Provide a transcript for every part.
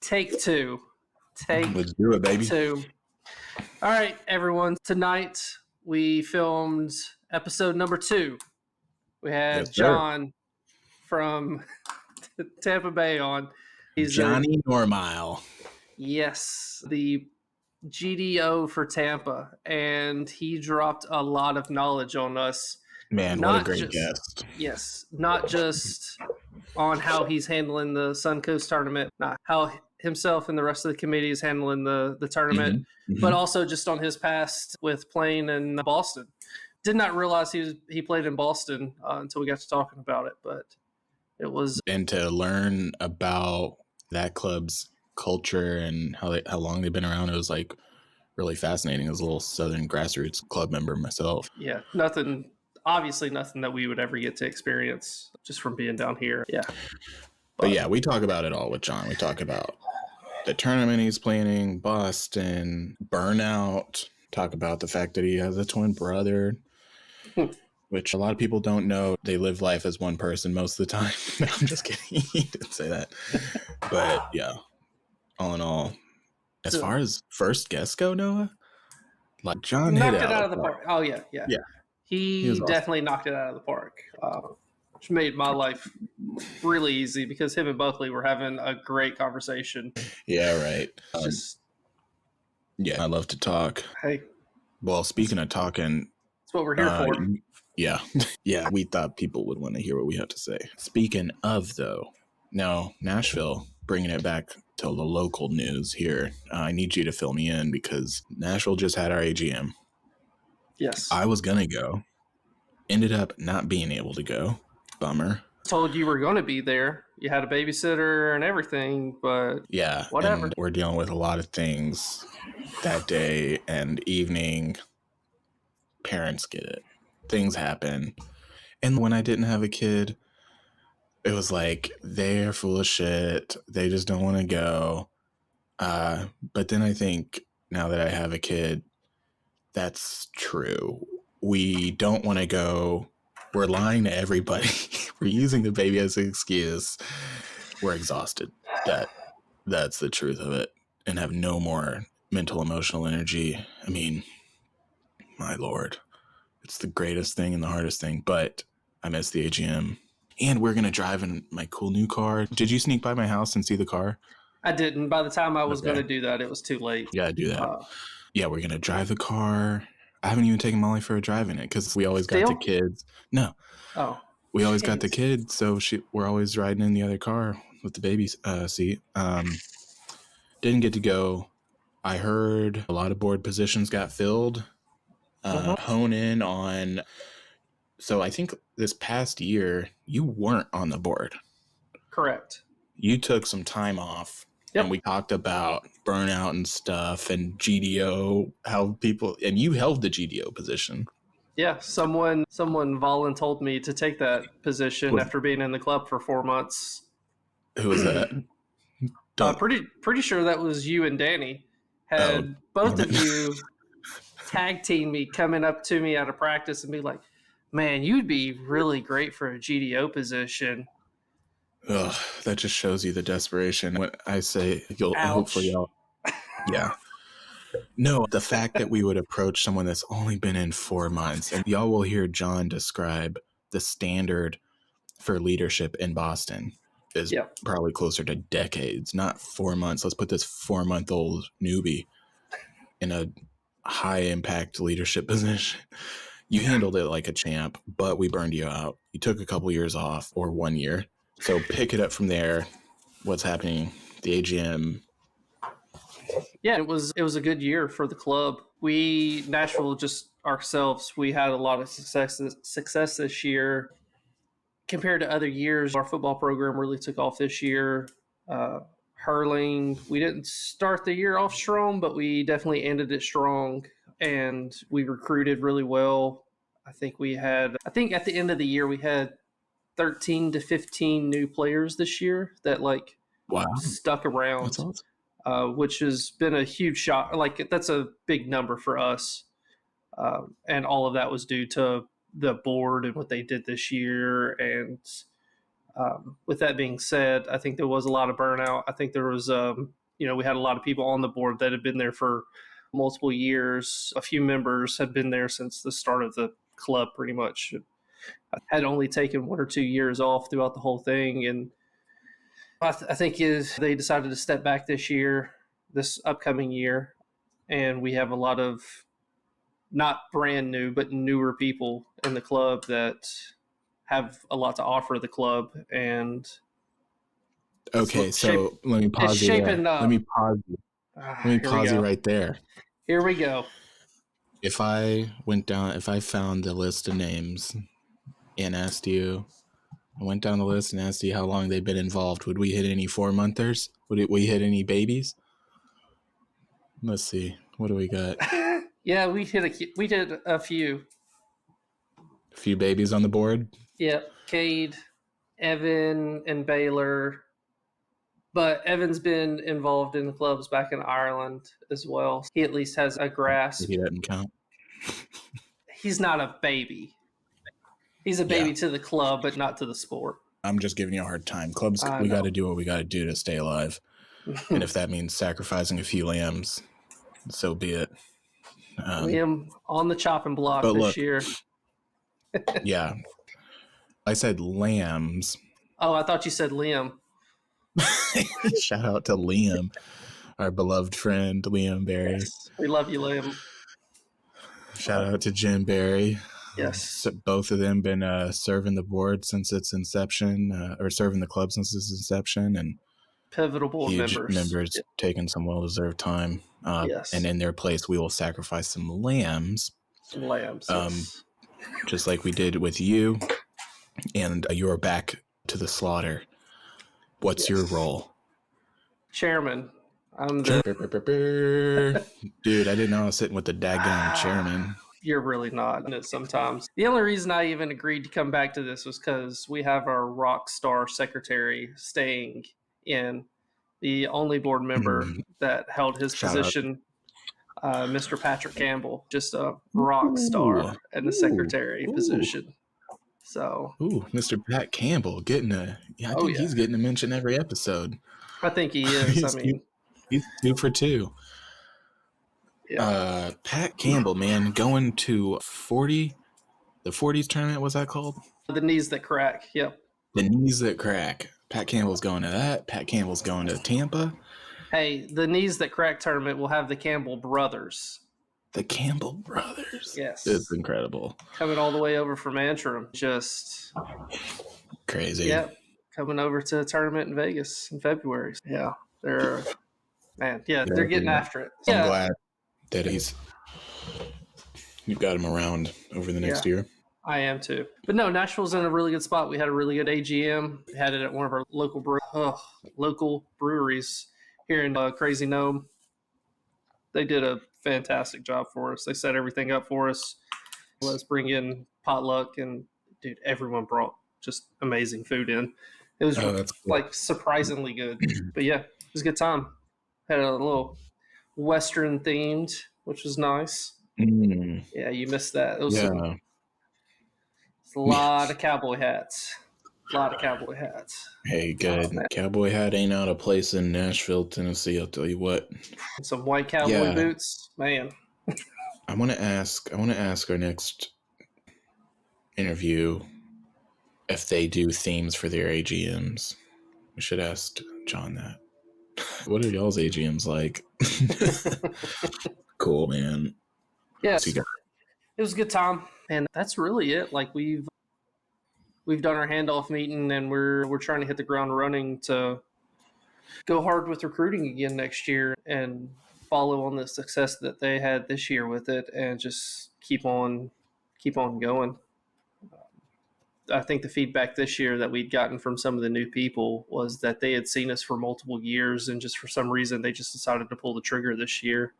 Take two. Let's do it, baby. Two. All right, everyone. Tonight we filmed episode number 2. We had John from Tampa Bay on. He's Johnny Normile. Yes, the GDO for Tampa, and he dropped a lot of knowledge on us. Man, what a great guest. Yes, not just on how he's handling the Suncoast tournament, not how himself and the rest of the committee is handling the tournament, but also just on his past with playing in Boston. Did not realize he played in Boston until we got to talking about it, but it was... And to learn about that club's culture and how long they've been around, it was like really fascinating. As a little Southern grassroots club member myself. Yeah, obviously nothing that we would ever get to experience just from being down here. Yeah. But yeah, we talk about it all with John. We talk about the tournament he's playing, Boston, burnout, talk about the fact that he has a twin brother, which a lot of people don't know. They live life as one person most of the time. No, I'm just kidding. He didn't say that. But yeah, all in all, as far as first guests go, Noah, like John knocked it out of the park. Oh, yeah. He awesome. Definitely knocked it out of the park, which made my life really easy because him and Buckley were having a great conversation. Yeah, right. I love to talk. Hey. Well, speaking of talking... That's what we're here for. Yeah. Yeah, we thought people would want to hear what we have to say. Speaking of, though, now Nashville, bringing it back to the local news here, I need you to fill me in because Nashville just had our AGM. Yes. I was going to go. Ended up not being able to go. Bummer. Told you were going to be there. You had a babysitter and everything, but yeah, whatever. And we're dealing with a lot of things that day and evening. Parents get it. Things happen. And when I didn't have a kid, it was like, they're full of shit. They just don't want to go. But then I think now that I have a kid, that's true. We don't want to go. We're lying to everybody. We're using the baby as an excuse. We're exhausted. That's the truth of it. And have no more mental, emotional energy. I mean, my Lord. It's the greatest thing and the hardest thing. But I miss the AGM. And we're going to drive in my cool new car. Did you sneak by my house and see the car? I didn't. By the time I was going to do that, it was too late. Yeah, do that. Yeah, we're going to drive the car. I haven't even taken Molly for a drive in it because we always got the kids. No. Oh. We always got the kids, so we're always riding in the other car with the baby seat. Didn't get to go. I heard a lot of board positions got filled. Hone in on... So I think this past year, you weren't on the board. Correct. You took some time off. Yep. And we talked about burnout and stuff and GDO, how people... And you held the GDO position. Yeah, someone volunteered me to take that position after being in the club for 4 months. Who was that? Pretty sure that was you and Danny. Had both of you tag team me coming up to me out of practice and be like, man, you'd be really great for a GDO position. Ugh, that just shows you the desperation. When I say hopefully yeah. No, the fact that we would approach someone that's only been in 4 months, and y'all will hear John describe the standard for leadership in Boston is probably closer to decades, not 4 months. Let's put this 4-month-old newbie in a high impact leadership position. You handled it like a champ, but we burned you out. You took a couple years off, or 1 year. So pick it up from there. What's happening? The AGM. Yeah, it was a good year for the club. Nashville, just ourselves, we had a lot of success this year. Compared to other years, our football program really took off this year. Hurling, we didn't start the year off strong, but we definitely ended it strong. And we recruited really well. I think at the end of the year, we had 13 to 15 new players this year that stuck around. That's awesome. Which has been a huge shock. That's a big number for us. And all of that was due to the board and what they did this year. And With that being said, I think there was a lot of burnout. I think there was, we had a lot of people on the board that had been there for multiple years. A few members had been there since the start of the club, pretty much. I had only taken 1 or 2 years off throughout the whole thing, and I think they decided to step back this upcoming year, and we have a lot of not brand new, but newer people in the club that have a lot to offer the club, and Okay, so let me pause you there. shaping up. Let me pause you. Let me pause you right there. Here we go. If I found the list of names and asked you, I went down the list and asked you how long they've been involved, would we hit any 4-monthers? Would we hit any babies? Let's see. What do we got? Yeah, we did a few. A few babies on the board? Yep. Cade, Evan, and Baylor. But Evan's been involved in the clubs back in Ireland as well. He at least has a grasp. He doesn't count. He's not a baby. He's a baby to the club, but not to the sport. I'm just giving you a hard time. Clubs, we got to do what we got to do to stay alive. And if that means sacrificing a few lambs, so be it. Liam on the chopping block this year. Yeah. I said lambs. Oh, I thought you said Liam. Shout out to Liam, our beloved friend, Liam Barry. Yes, we love you, Liam. Shout out to Jim Barry. Yes. Both of them been serving the board since its inception, or serving the club since its inception, and pivotal members taking some well-deserved time. Yes. And in their place, we will sacrifice some lambs. Yes. Just like we did with you, and you're back to the slaughter. What's your role? Chairman. I'm Dude, I didn't know I was sitting with the daggone chairman. You're really not in it sometimes. The only reason I even agreed to come back to this was because we have our rock star secretary staying in, the only board member that held his position, Mr. Patrick Campbell, just a rock star in the secretary position. So, Mr. Pat Campbell getting I think he's getting a mention every episode. I think he is. He's 2 for 2. Yeah. Pat Campbell, man, going to the 40s tournament. What's that called? The Knees That Crack. Yep. The Knees That Crack. Pat Campbell's going to that. Pat Campbell's going to Tampa. Hey, the Knees That Crack tournament will have the Campbell brothers. The Campbell brothers. Yes. It's incredible. Coming all the way over from Antrim. Just crazy. Yep. Coming over to a tournament in Vegas in February. Yeah. They're getting after it. I'm glad that you've got him around over the next year. I am too. But no, Nashville's in a really good spot. We had a really good AGM. We had it at one of our local breweries here in Crazy Gnome. They did a fantastic job for us. They set everything up for us. Let's bring in potluck, and dude, everyone brought just amazing food in. It was surprisingly good. But yeah, it was a good time. Had a little Western themed, which was nice. Yeah, you missed that. It was a lot of cowboy hats. Hey, good. Cowboy hat ain't out of place in Nashville, Tennessee, I'll tell you what. Some white cowboy boots, man. I want to ask our next interview if they do themes for their AGMs. We should ask John that. What are y'all's AGMs like? Cool, man. Yes, it was a good time, and that's really it. Like we've done our handoff meeting, and we're trying to hit the ground running to go hard with recruiting again next year and follow on the success that they had this year with it, and just keep on going. I think the feedback this year that we'd gotten from some of the new people was that they had seen us for multiple years, and just for some reason they just decided to pull the trigger this year.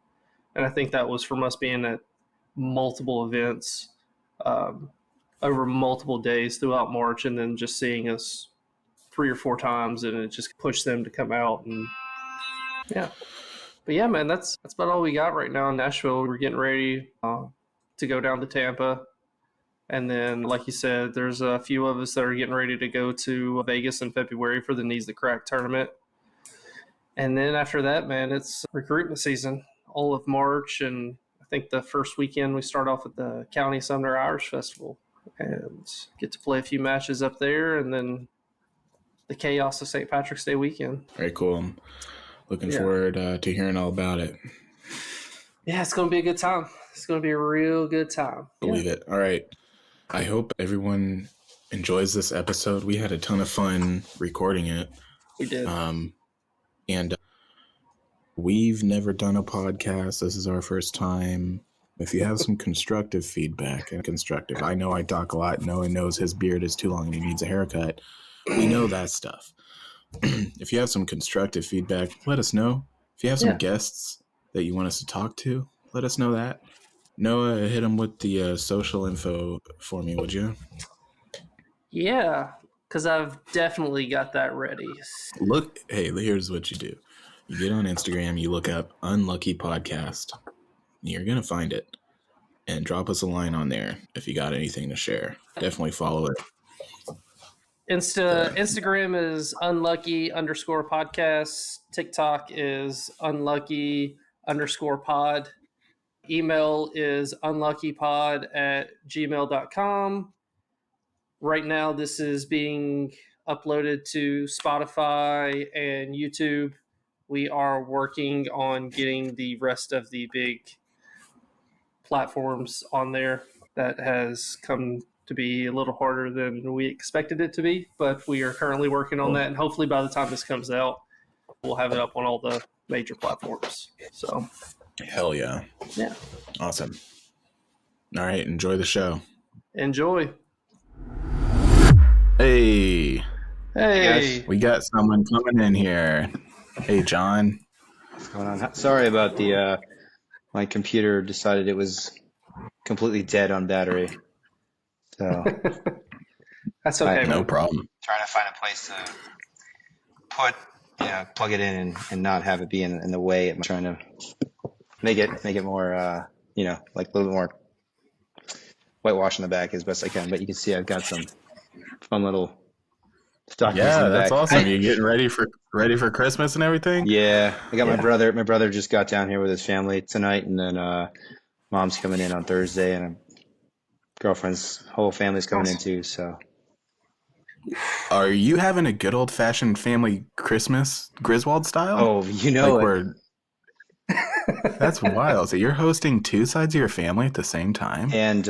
And I think that was from us being at multiple events over multiple days throughout March, and then just seeing us 3 or 4 times, and it just pushed them to come out. And but yeah, man, that's about all we got right now in Nashville. We're getting ready to go down to Tampa And then, like you said, there's a few of us that are getting ready to go to Vegas in February for the Knees That Crack tournament. And then after that, man, it's recruitment season, all of March. And I think the first weekend we start off at the County Sumner Irish Festival and get to play a few matches up there. And then the chaos of St. Patrick's Day weekend. Very cool. I'm looking forward to hearing all about it. Yeah, it's going to be a good time. It's going to be a real good time. Believe it. All right. I hope everyone enjoys this episode. We had a ton of fun recording it. We did. And we've never done a podcast. This is our first time. If you have some constructive feedback, I know I talk a lot. No one knows his beard is too long and he needs a haircut. We know that stuff. If you have some constructive feedback, let us know. If you have some guests that you want us to talk to, let us know that. Noah, hit him with the social info for me, would you? Yeah, because I've definitely got that ready. Hey, here's what you do. You get on Instagram, you look up Unlucky Podcast. You're going to find it. And drop us a line on there if you got anything to share. Definitely follow it. Instagram is unlucky_podcast. TikTok is unlucky_pod. Email is unluckypod@gmail.com. Right now, this is being uploaded to Spotify and YouTube. We are working on getting the rest of the big platforms on there. That has come to be a little harder than we expected it to be, but we are currently working on that. And hopefully by the time this comes out, we'll have it up on all the major platforms. So, hell yeah. Yeah. Awesome. All right. Enjoy the show. Enjoy. Hey. Hey. We got someone coming in here. Hey, John. What's going on? Sorry about the, my computer decided it was completely dead on battery. So that's okay. No problem. Trying to find a place to plug it in and not have it be in the way. I'm trying to make it more, like a little bit more whitewash in the back as best I can. But you can see I've got some fun little stockings in the back. That's awesome. You getting ready for Christmas and everything? Yeah, I got my brother. My brother just got down here with his family tonight, and then mom's coming in on Thursday, and girlfriend's whole family's coming in too. So, are you having a good old fashioned family Christmas, Griswold style? Oh, you know That's wild. So you're hosting two sides of your family at the same time? And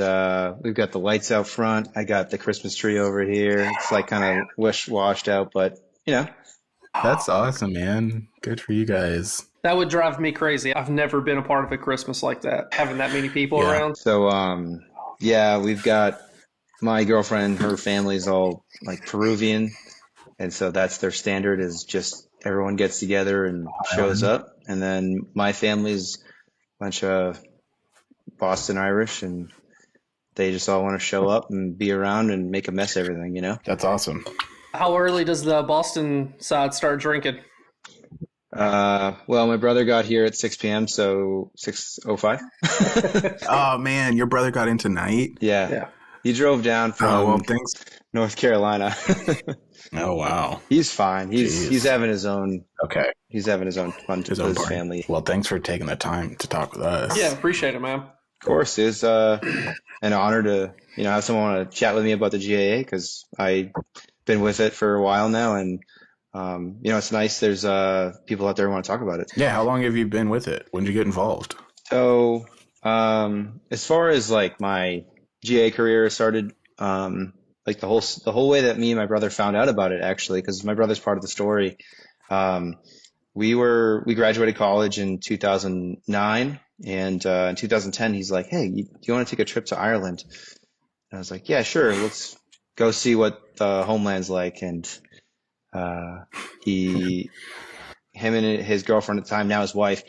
we've got the lights out front. I got the Christmas tree over here. It's like kind of washed out, but That's awesome, man. Good for you guys. That would drive me crazy. I've never been a part of a Christmas like that, having that many people around. So, we've got my girlfriend, her family's all like Peruvian. And so that's their standard, is just everyone gets together and shows up. And then my family's a bunch of Boston Irish, and they just all want to show up and be around and make a mess of everything, That's awesome. How early does the Boston side start drinking? Well, my brother got here at 6 p.m., so 6:05. Oh, man, your brother got in tonight? Yeah. He drove down from thanks. North Carolina. Oh, wow. He's fine. He's having his own. Okay. He's having his own fun with his family. Well, thanks for taking the time to talk with us. Yeah, appreciate it, man. Of course, it's an honor to have someone want to chat with me about the GAA, because I've been with it for a while now, and it's nice. There's people out there who want to talk about it. Yeah, how long have you been with it? When did you get involved? So, as far as like my GAA career started, like the whole way that me and my brother found out about it, actually, because my brother's part of the story. We graduated college in 2009, and in 2010 he's like, "Hey, do you want to take a trip to Ireland?" And I was like, "Yeah, sure. Let's go see what the homeland's like." And him and his girlfriend at the time, now his wife,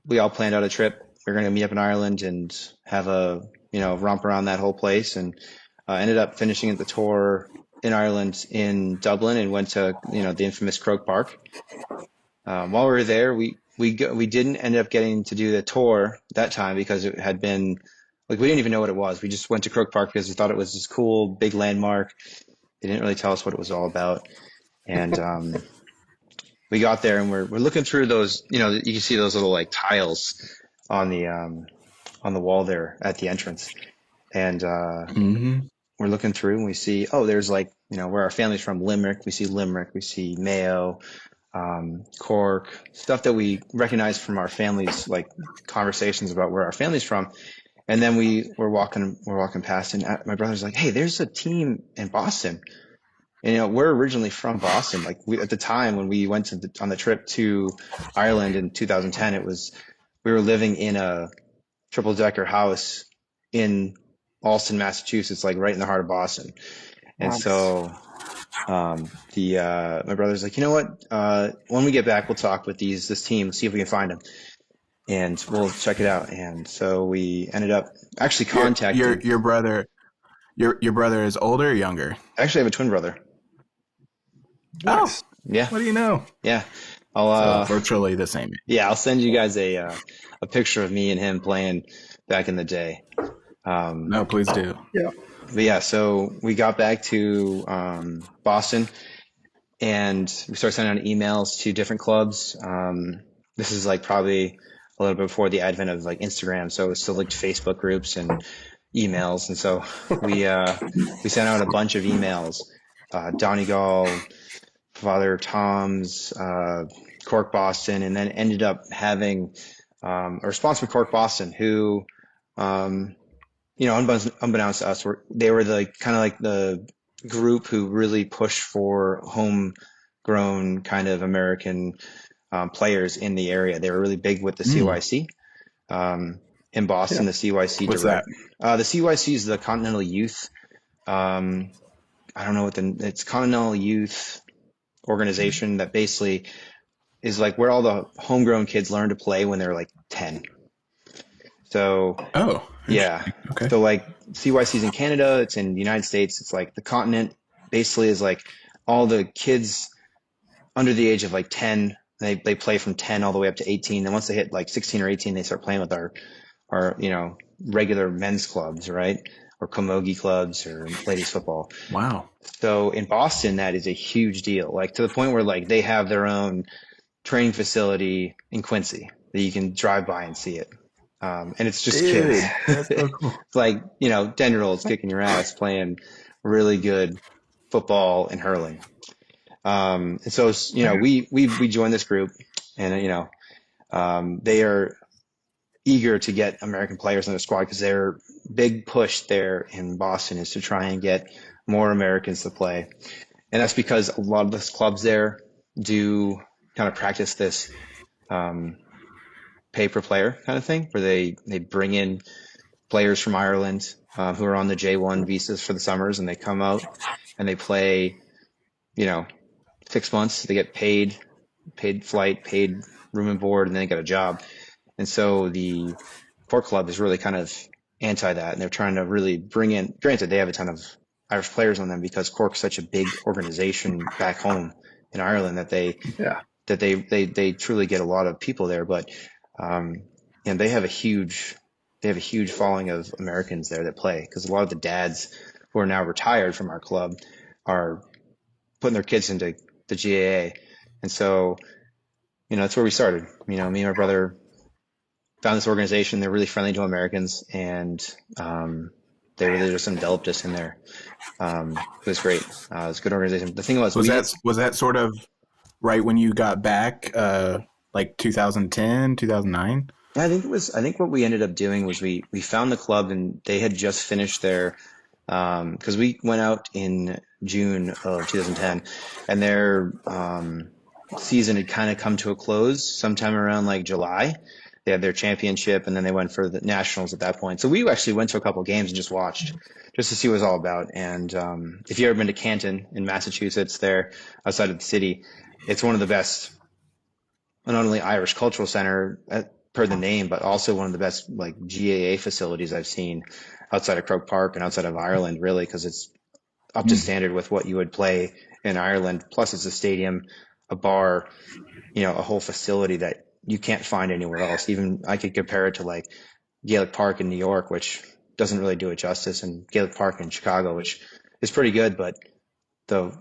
we all planned out a trip. We were going to meet up in Ireland and have a romp around that whole place, and ended up finishing the tour in Ireland in Dublin, and went to the infamous Croke Park. While we were there, we didn't end up getting to do the tour that time, because it had been Like we didn't even know what it was. We just went to Crook Park because we thought it was this cool big landmark. They didn't really tell us what it was all about. And we got there and we're looking through those, you know, you can see those little like tiles on the wall there at the entrance. And we're looking through and we see, oh, there's like, you know, where our family's from, Limerick. We see Limerick, we see Mayo, Cork, stuff that we recognize from our families, like conversations about where our family's from. And then we're walking past, and my brother's like, "Hey, there's a team in Boston." And you know, we're originally from Boston. Like at the time when we went on the trip to Ireland in 2010, we were living in a triple decker house in Allston, Massachusetts, like right in the heart of Boston. And Nice. so my brother's like, you know what? When we get back, we'll talk with this team, see if we can find them, and we'll check it out. And so we ended up actually contacting. Your brother. Your brother is older or younger? Actually, I have a twin brother. Nice. Oh, Yeah. what do you know? Yeah. So virtually the same. Yeah, I'll send you guys a picture of me and him playing back in the day. No, please do. Yeah. But yeah, so we got back to Boston and we started sending out emails to different clubs. This is like probably a little bit before the advent of like Instagram, so it was still like Facebook groups and emails. And so we sent out a bunch of emails. Donegal, Father Tom's, Cork Boston, and then ended up having a response from Cork Boston, who, you know, unbeknownst to us, they were the kind of like the group who really pushed for homegrown kind of American players in the area. They were really big with the CYC. In Boston, the CYC What's direct. The CYC is the Continental Youth. I don't know it's Continental Youth organization that basically is like where all the homegrown kids learn to play when they're like 10. So, yeah. Okay. So like CYC's in Canada, it's in the United States. It's like the continent basically is like all the kids under the age of like 10. They play from 10 all the way up to 18. And once they hit like 16 or 18, they start playing with our, you know, regular men's clubs, right? Or camogie clubs or ladies football. Wow. So in Boston, that is a huge deal. Like to the point where like they have their own training facility in Quincy that you can drive by and see it. And it's just kids. That's so cool. It's like, you know, 10-year-olds kicking your ass playing really good football and hurling. And so, you know, we joined this group and, you know, they are eager to get American players on their squad because their big push there in Boston is to try and get more Americans to play. And that's because a lot of the clubs there do kind of practice this pay per player kind of thing where they bring in players from Ireland who are on the J1 visas for the summers and they come out and they play, you know, 6 months. They get paid flight, paid room and board, and then they get a job. And so the Cork Club is really kind of anti that, and they're trying to really bring in. Granted, they have a ton of Irish players on them because Cork's such a big organization back home in Ireland that they truly get a lot of people there. But and they have a huge following of Americans there that play because a lot of the dads who are now retired from our club are putting their kids into the GAA. And so, you know, that's where we started. You know, me and my brother found this organization. They're really friendly to Americans, and they really just enveloped us in there. It was great. It was a good organization. The thing was that sort of right when you got back, like 2010, 2009? I think what we ended up doing was we found the club, and they had just finished their because we went out in June of 2010, and their season had kind of come to a close sometime around like July. They had their championship, and then they went for the nationals at that point. So we actually went to a couple of games and just watched, just to see what it was all about. And if you've ever been to Canton in Massachusetts, there outside of the city, it's one of the best, not only Irish cultural center per the name, but also one of the best like GAA facilities I've seen outside of Croke Park and outside of Ireland, really, because it's up to standard with what you would play in Ireland. Plus, it's a stadium, a bar, you know, a whole facility that you can't find anywhere else. Even I could compare it to like Gaelic Park in New York, which doesn't really do it justice, and Gaelic Park in Chicago, which is pretty good, but the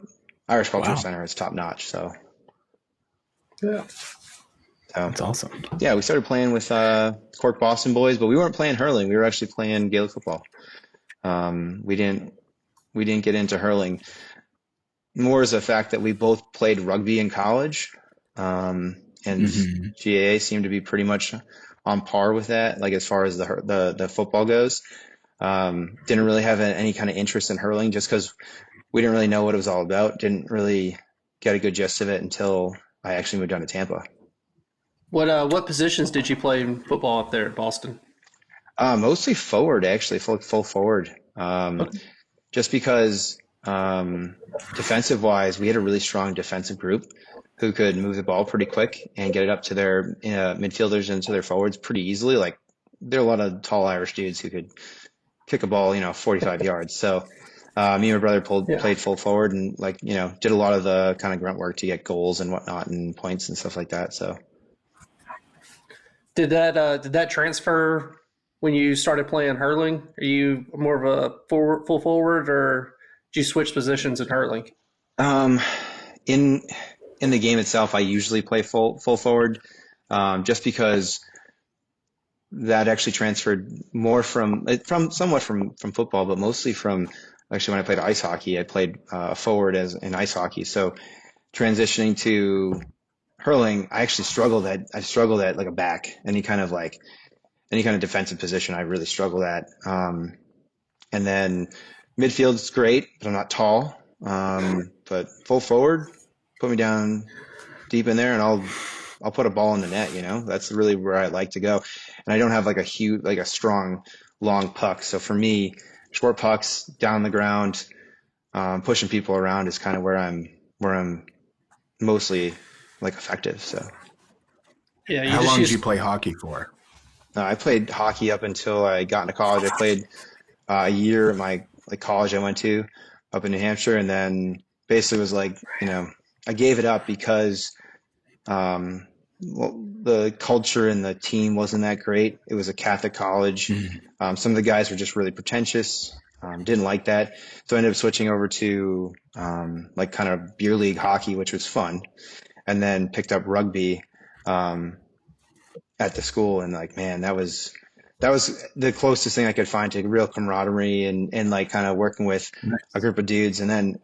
Irish Cultural Wow. Center is top notch. So Yeah. That's awesome. yeah, we started playing with Cork Boston boys, but we weren't playing hurling. We were actually playing Gaelic football. We didn't get into hurling. More as a fact that we both played rugby in college, and GAA seemed to be pretty much on par with that. Like as far as the football goes, didn't really have any kind of interest in hurling just because we didn't really know what it was all about. Didn't really get a good gist of it until I actually moved down to Tampa. What positions did you play in football up there in Boston? Mostly forward, actually, full forward. Okay. Just because defensive wise, we had a really strong defensive group who could move the ball pretty quick and get it up to their midfielders and to their forwards pretty easily. Like there are a lot of tall Irish dudes who could kick a ball, 45 yards. So me and my brother played full forward and did a lot of the kind of grunt work to get goals and whatnot and points and stuff like that. So Did that transfer when you started playing hurling? Are you more of a full forward, or did you switch positions in hurling? in the game itself, I usually play full forward, just because that actually transferred more from somewhat from football, but mostly from actually when I played ice hockey. I played forward as in ice hockey. So transitioning to hurling, I struggled at like a back, any kind of defensive position. I really struggled at. And then midfield's great, but I'm not tall. But full forward, put me down deep in there, and I'll put a ball in the net. That's really where I like to go. And I don't have like a strong, long puck. So for me, short pucks down the ground, pushing people around is kind of where I'm mostly like effective. So Yeah. How long did you play hockey for? I played hockey up until I got into college. I played a year at my college I went to up in New Hampshire, and then basically was I gave it up because the culture and the team wasn't that great. It was a Catholic college. Some of the guys were just really pretentious. Didn't like that, so I ended up switching over to kind of beer league hockey, which was fun, and then picked up rugby at the school, and man, that was the closest thing I could find to real camaraderie and kind of working with a group of dudes. And then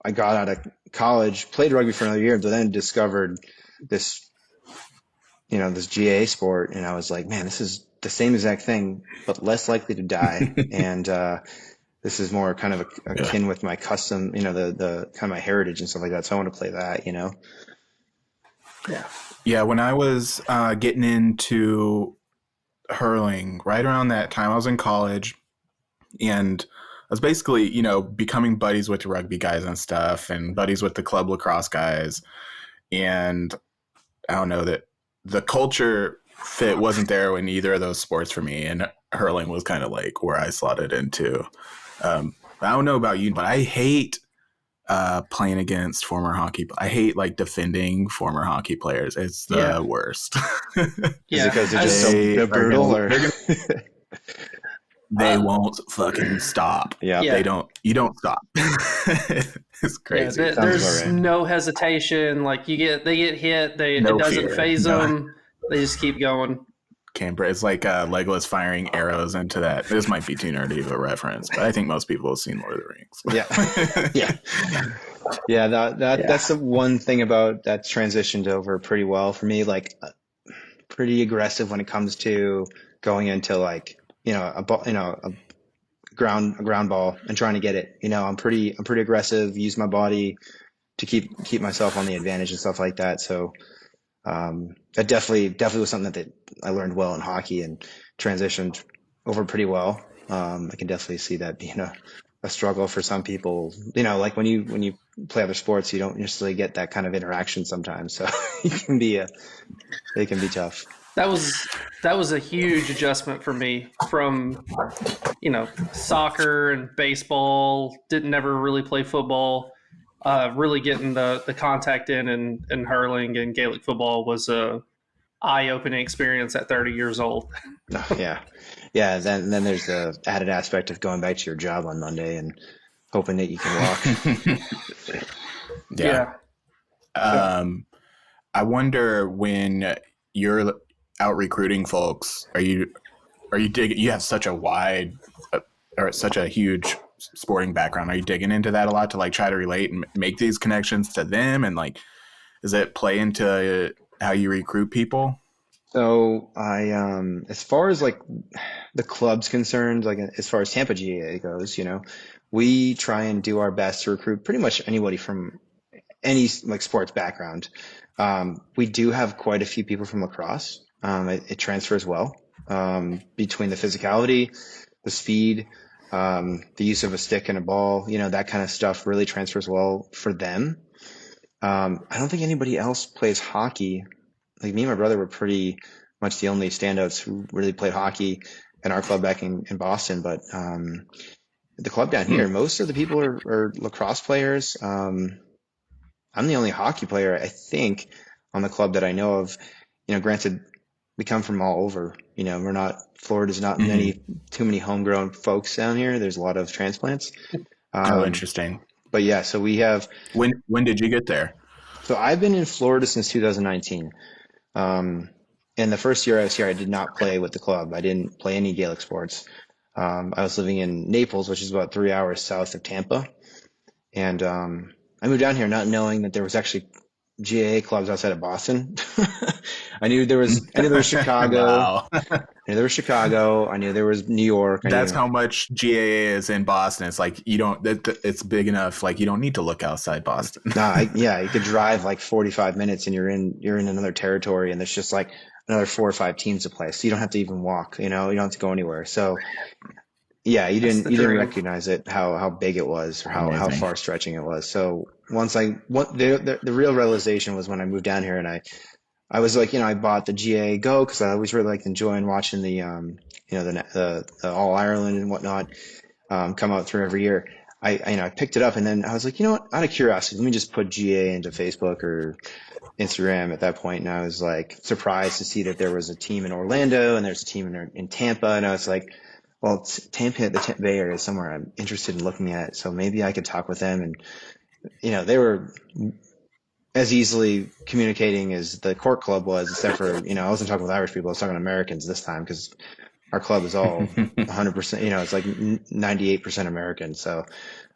I got out of college, played rugby for another year, but then discovered this this GAA sport, and I was like, man, this is the same exact thing but less likely to die. And this is more kind of akin with my custom, the kind of my heritage and stuff like that, so I want to play that. Yeah, when I was getting into hurling, right around that time, I was in college, and I was basically, becoming buddies with the rugby guys and stuff, and buddies with the club lacrosse guys. And I don't know, that the culture fit wasn't there in either of those sports for me, and hurling was kind of like where I slotted into. I don't know about you, but I hate playing against former hockey. I hate defending former hockey players. It's the worst. Is it because they're just so brutal, or they won't fucking stop. Yeah. They don't. You don't stop. It's crazy. Yeah, there's no hesitation. They get hit. It doesn't phase them. They just keep going. Canberra. It's like Legolas firing arrows into that. This might be too nerdy of a reference, but I think most people have seen Lord of the Rings. That's the one thing about that transitioned over pretty well for me. Pretty aggressive when it comes to going into a ground ball and trying to get it. I'm pretty aggressive. Use my body to keep myself on the advantage and stuff like that. So that definitely was something that I learned well in hockey and transitioned over pretty well. I can definitely see that being a struggle for some people. When you play other sports, you don't necessarily get that kind of interaction sometimes. So it can be tough. That was a huge adjustment for me from soccer and baseball. Didn't never really play football. Really getting the contact in and hurling and Gaelic football was eye-opening experience at 30 years old. No, yeah. Yeah, then there's the added aspect of going back to your job on Monday and hoping that you can walk. Yeah. Yeah. I wonder when you're out recruiting folks, are you digging? You have such a wide or such a huge sporting background. Are you digging into that a lot to like try to relate and make these connections to them? And like, does it play into how you recruit people? So as far as like the club's concerned, like as far as Tampa GAA goes, we try and do our best to recruit pretty much anybody from any like sports background. We do have quite a few people from lacrosse. It transfers well between the physicality, the speed, the use of a stick and a ball, that kind of stuff really transfers well for them. I don't think anybody else plays hockey. Like me and my brother were pretty much the only standouts who really played hockey in our club back in Boston. But the club down here, most of the people are lacrosse players. I'm the only hockey player, I think, on the club that I know of. Granted, we come from all over. Florida's not too many homegrown folks down here. There's a lot of transplants. Interesting. But yeah, so we have. When did you get there? So I've been in Florida since 2019. And the first year I was here, I did not play with the club. I didn't play any Gaelic sports. I was living in Naples, which is about 3 hours south of Tampa. And I moved down here not knowing that there was actually GAA clubs outside of Boston. I knew there was Chicago. Wow. I knew there was Chicago. I knew there was New York. That's how much GAA is in Boston. It's like it's big enough. Like you don't need to look outside Boston. You could drive like 45 minutes and you're in another territory, and there's just like another 4 or 5 teams to play. So you don't have to even walk. You don't have to go anywhere. So yeah, you didn't recognize it, how big it was, or how far stretching it was. So the real realization was when I moved down here, and I was like, I bought the GAA Go because I always really liked enjoying watching the the All Ireland and whatnot come out through every year. I picked it up, and then I was like, what, out of curiosity, let me just put GAA into Facebook or Instagram at that point, and I was like surprised to see that there was a team in Orlando and there's a team in Tampa, and I was like, well, Tampa, the Tampa Bay area is somewhere I'm interested in looking at, so maybe I could talk with them. And they were as easily communicating as the Cork Club was, except for I wasn't talking with Irish people, I was talking to Americans this time because our club is all 100%. It's like 98% American, so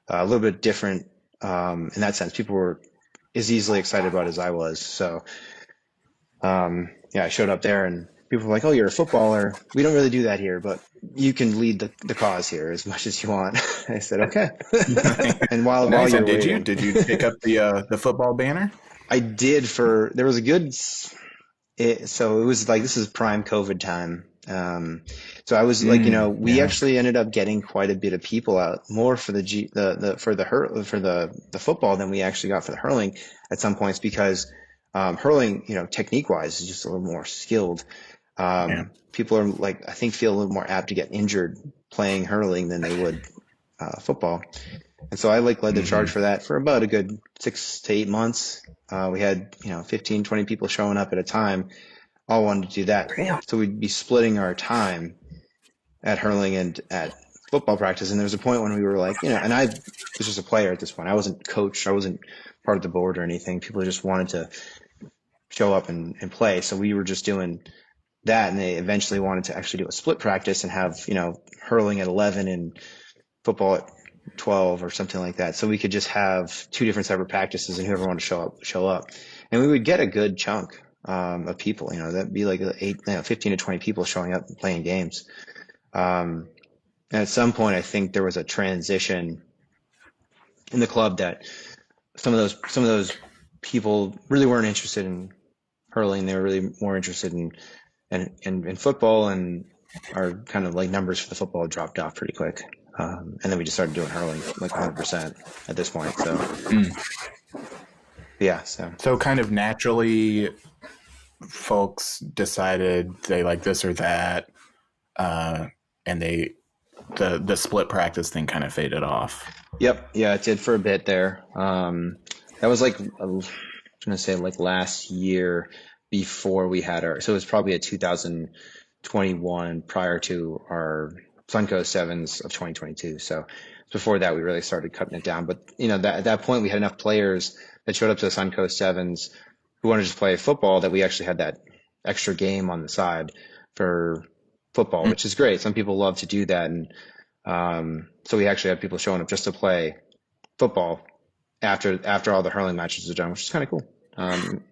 a little bit different in that sense. People were as easily excited about it as I was. So I showed up there and people were like, "Oh, you're a footballer. We don't really do that here, but you can lead the cause here as much as you want." I said, "Okay." And while you're waiting, did you pick up the football banner? I did. There was a good. So it was like, this is prime COVID time. So I was like, we actually ended up getting quite a bit of people out, more for the football than we actually got for the hurling at some points, because hurling, technique wise, is just a little more skilled. People are like, I think, feel a little more apt to get injured playing hurling than they would football. And so I led the charge for that for about a good 6 to 8 months. We had 15, 20 people showing up at a time, all wanted to do that. So we'd be splitting our time at hurling and at football practice. And there was a point when we were like, and I was just a player at this point. I wasn't coached. I wasn't part of the board or anything. People just wanted to show up and play. So we were just doing that. And they eventually wanted to actually do a split practice and have, hurling at 11 and football at 12 or something like that. So we could just have 2 different separate practices, and whoever wanted to show up. And we would get a good chunk of people, that'd be like 15 to 20 people showing up and playing games. And at some point, I think there was a transition in the club that some of those people really weren't interested in hurling. They were really more interested in football, and our kind of like numbers for the football dropped off pretty quick. And then we just started doing hurling like 100% at this point. So, yeah. So kind of naturally, folks decided they like this or that, and the split practice thing kind of faded off. Yep. Yeah, it did for a bit there. That was like, I'm going to say like last year. before we had so it was probably a 2021 prior to our Suncoast Sevens of 2022. So before that, we really started cutting it down. But at that point, we had enough players that showed up to the Suncoast Sevens who wanted to just play football that we actually had that extra game on the side for football, which is great. Some people love to do that, and so we actually had people showing up just to play football after all the hurling matches are done, which is kind of cool.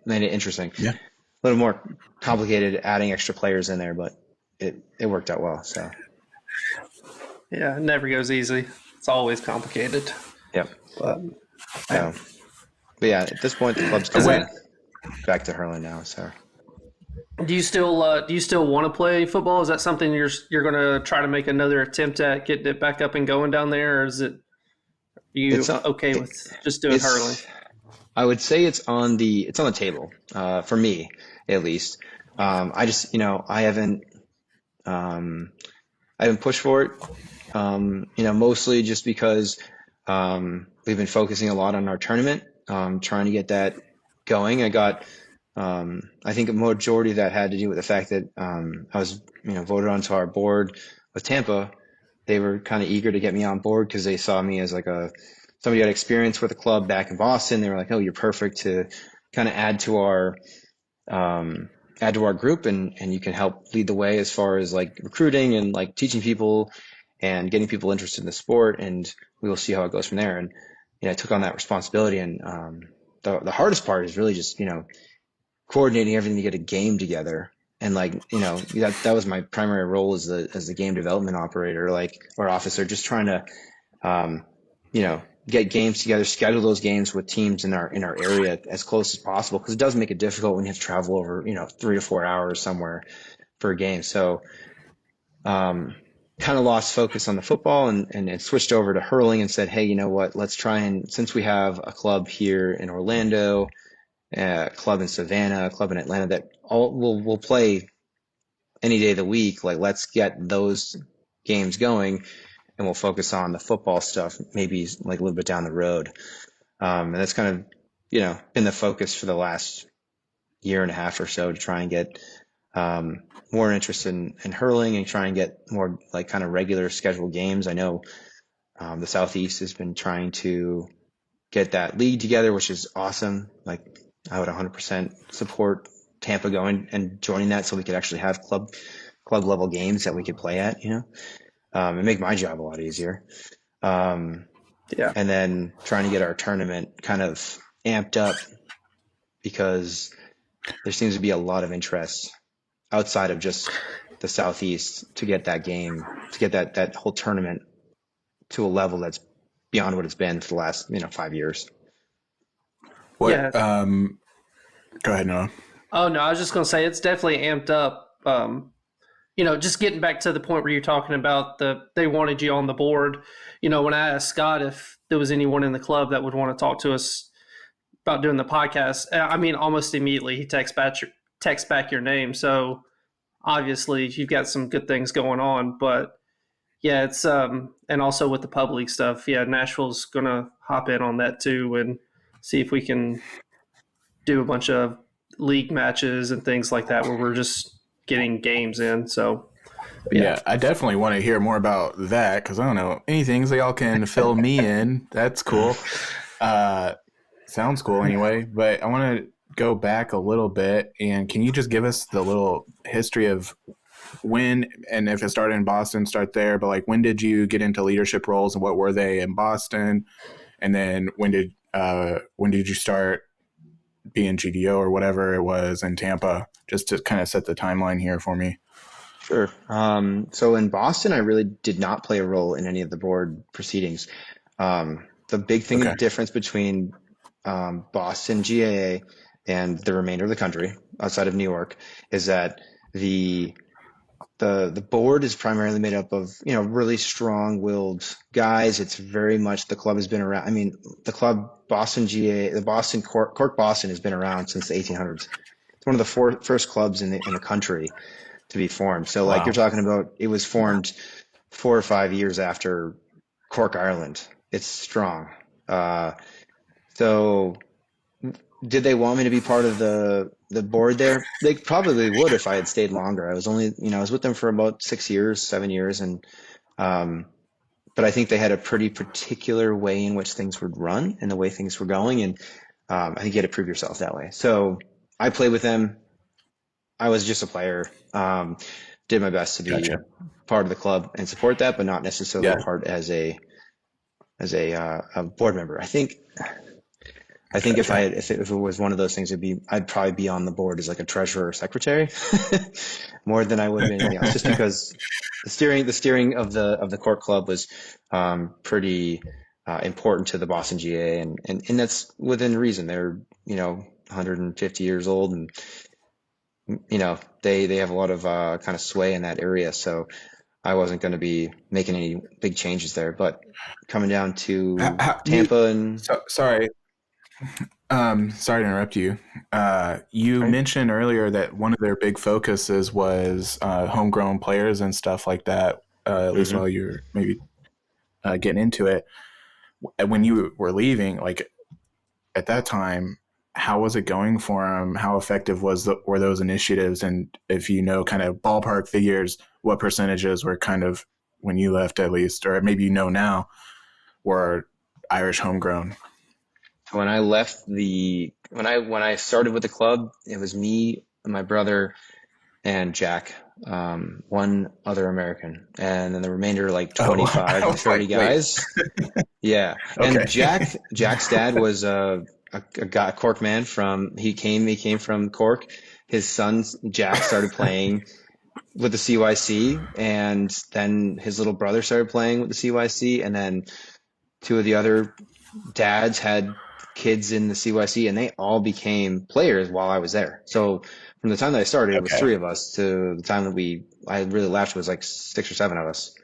Made it interesting. Yeah. A little more complicated adding extra players in there, but it worked out well. So Yeah, it never goes easy. It's always complicated. yep. But But yeah, at this point the club's going back to hurling now. So do you still want to play football? Is that something you're going to try to make another attempt at getting it back up and going down there, or is it okay with just doing hurling? I would say it's on the table for me at least. I just I haven't pushed for it. Mostly just because we've been focusing a lot on our tournament, trying to get that going. I got I think a majority of that had to do with the fact that I was voted onto our board with Tampa. They were kind of eager to get me on board because they saw me as like somebody who had experience with a club back in Boston. They were like, "Oh, you're perfect to kind of add to our group, and you can help lead the way as far as like recruiting and like teaching people and getting people interested in the sport, and we will see how it goes from there." And I took on that responsibility, and the hardest part is really just coordinating everything to get a game together. And that was my primary role as the game development operator, or officer, just trying to get games together, schedule those games with teams in our area as close as possible, because it does make it difficult when you have to travel over 3 to 4 hours somewhere for a game. So kind of lost focus on the football and switched over to hurling and said, hey, you know what, let's try, and since we have a club here in Orlando, a club in Savannah, a club in Atlanta that we'll play any day of the week, let's get those games going, and we'll focus on the football stuff maybe like a little bit down the road. And that's kind of been the focus for the last year and a half or so, to try and get more interest in hurling and try and get more like kind of regular scheduled games. I know the Southeast has been trying to get that league together, which is awesome. Like, I would 100% support Tampa going and joining that, so we could actually have club level games that we could play at, and make my job a lot easier. And then trying to get our tournament kind of amped up, because there seems to be a lot of interest outside of just the Southeast to get that game, to get that whole tournament to a level that's beyond what it's been for the last 5 years. What? Go ahead, Noah. Oh no, I was just going to say it's definitely amped up. Just getting back to the point where you're talking about they wanted you on the board. When I asked Scott if there was anyone in the club that would want to talk to us about doing the podcast, I mean, almost immediately he texts back your name. So obviously you've got some good things going on. But yeah, it's and also with the pub league stuff, yeah, Nashville's gonna hop in on that too and see if we can do a bunch of league matches and things like that where we're just getting games in. So yeah, I definitely want to hear more about that, because I don't know anything, so y'all can fill me in. That's cool. Sounds cool anyway. But I want to go back a little bit, and can you just give us the little history of when, and if it started in Boston, start there, but like, when did you get into leadership roles and what were they in Boston? And then when did you start being GDO or whatever it was in Tampa, just to kind of set the timeline here for me? Sure. So in Boston, I really did not play a role in any of the board proceedings. The big thing, the difference between Boston GAA and the remainder of the country outside of New York is that the board is primarily made up of really strong-willed guys. It's very much, the club has been around. I mean, the club Boston GAA, the Boston Cork Boston, has been around since the 1800s. It's one of the first clubs in the country to be formed. So like, you're talking about, it was formed 4 or 5 years after Cork, Ireland. It's strong. So did they want me to be part of the board there? They probably would if I had stayed longer. I was only, I was with them for about 6 years, 7 years, and um, but I think they had a pretty particular way in which things would run and the way things were going, and I think you had to prove yourself that way. So I played with them. I was just a player. Did my best to be Gotcha. part of the club and support that, but not necessarily Yeah. part as a board member. I think if Gotcha. if it was one of those things, I'd probably be on the board as like a treasurer or secretary more than I would have anything else, just because the steering of the court club was pretty important to the Boston GAA, and that's within reason. They're 150 years old, and they have a lot of kind of sway in that area. So I wasn't going to be making any big changes there, but coming down to Tampa and Sorry. Sorry to interrupt you. You right. mentioned earlier that one of their big focuses was homegrown players and stuff like that. At least hmm while you're maybe getting into it, when you were leaving, like at that time, how was it going for them? How effective were those initiatives? And if you know, kind of ballpark figures, what percentages were kind of when you left, at least, or maybe now, were Irish homegrown? When I left when I started with the club, it was me, my brother, and Jack, one other American, and then the remainder, like Oh, I 25 to was like, 30 wait, guys. Yeah, and okay. Jack's dad was a guy, Cork man from he came from Cork. His son Jack started playing with the CYC, and then his little brother started playing with the CYC, and then two of the other dads had kids in the CYC, and they all became players while I was there. So from the time that I started, it was Okay. three of us to the time that I really left, it was like 6 or 7 of us.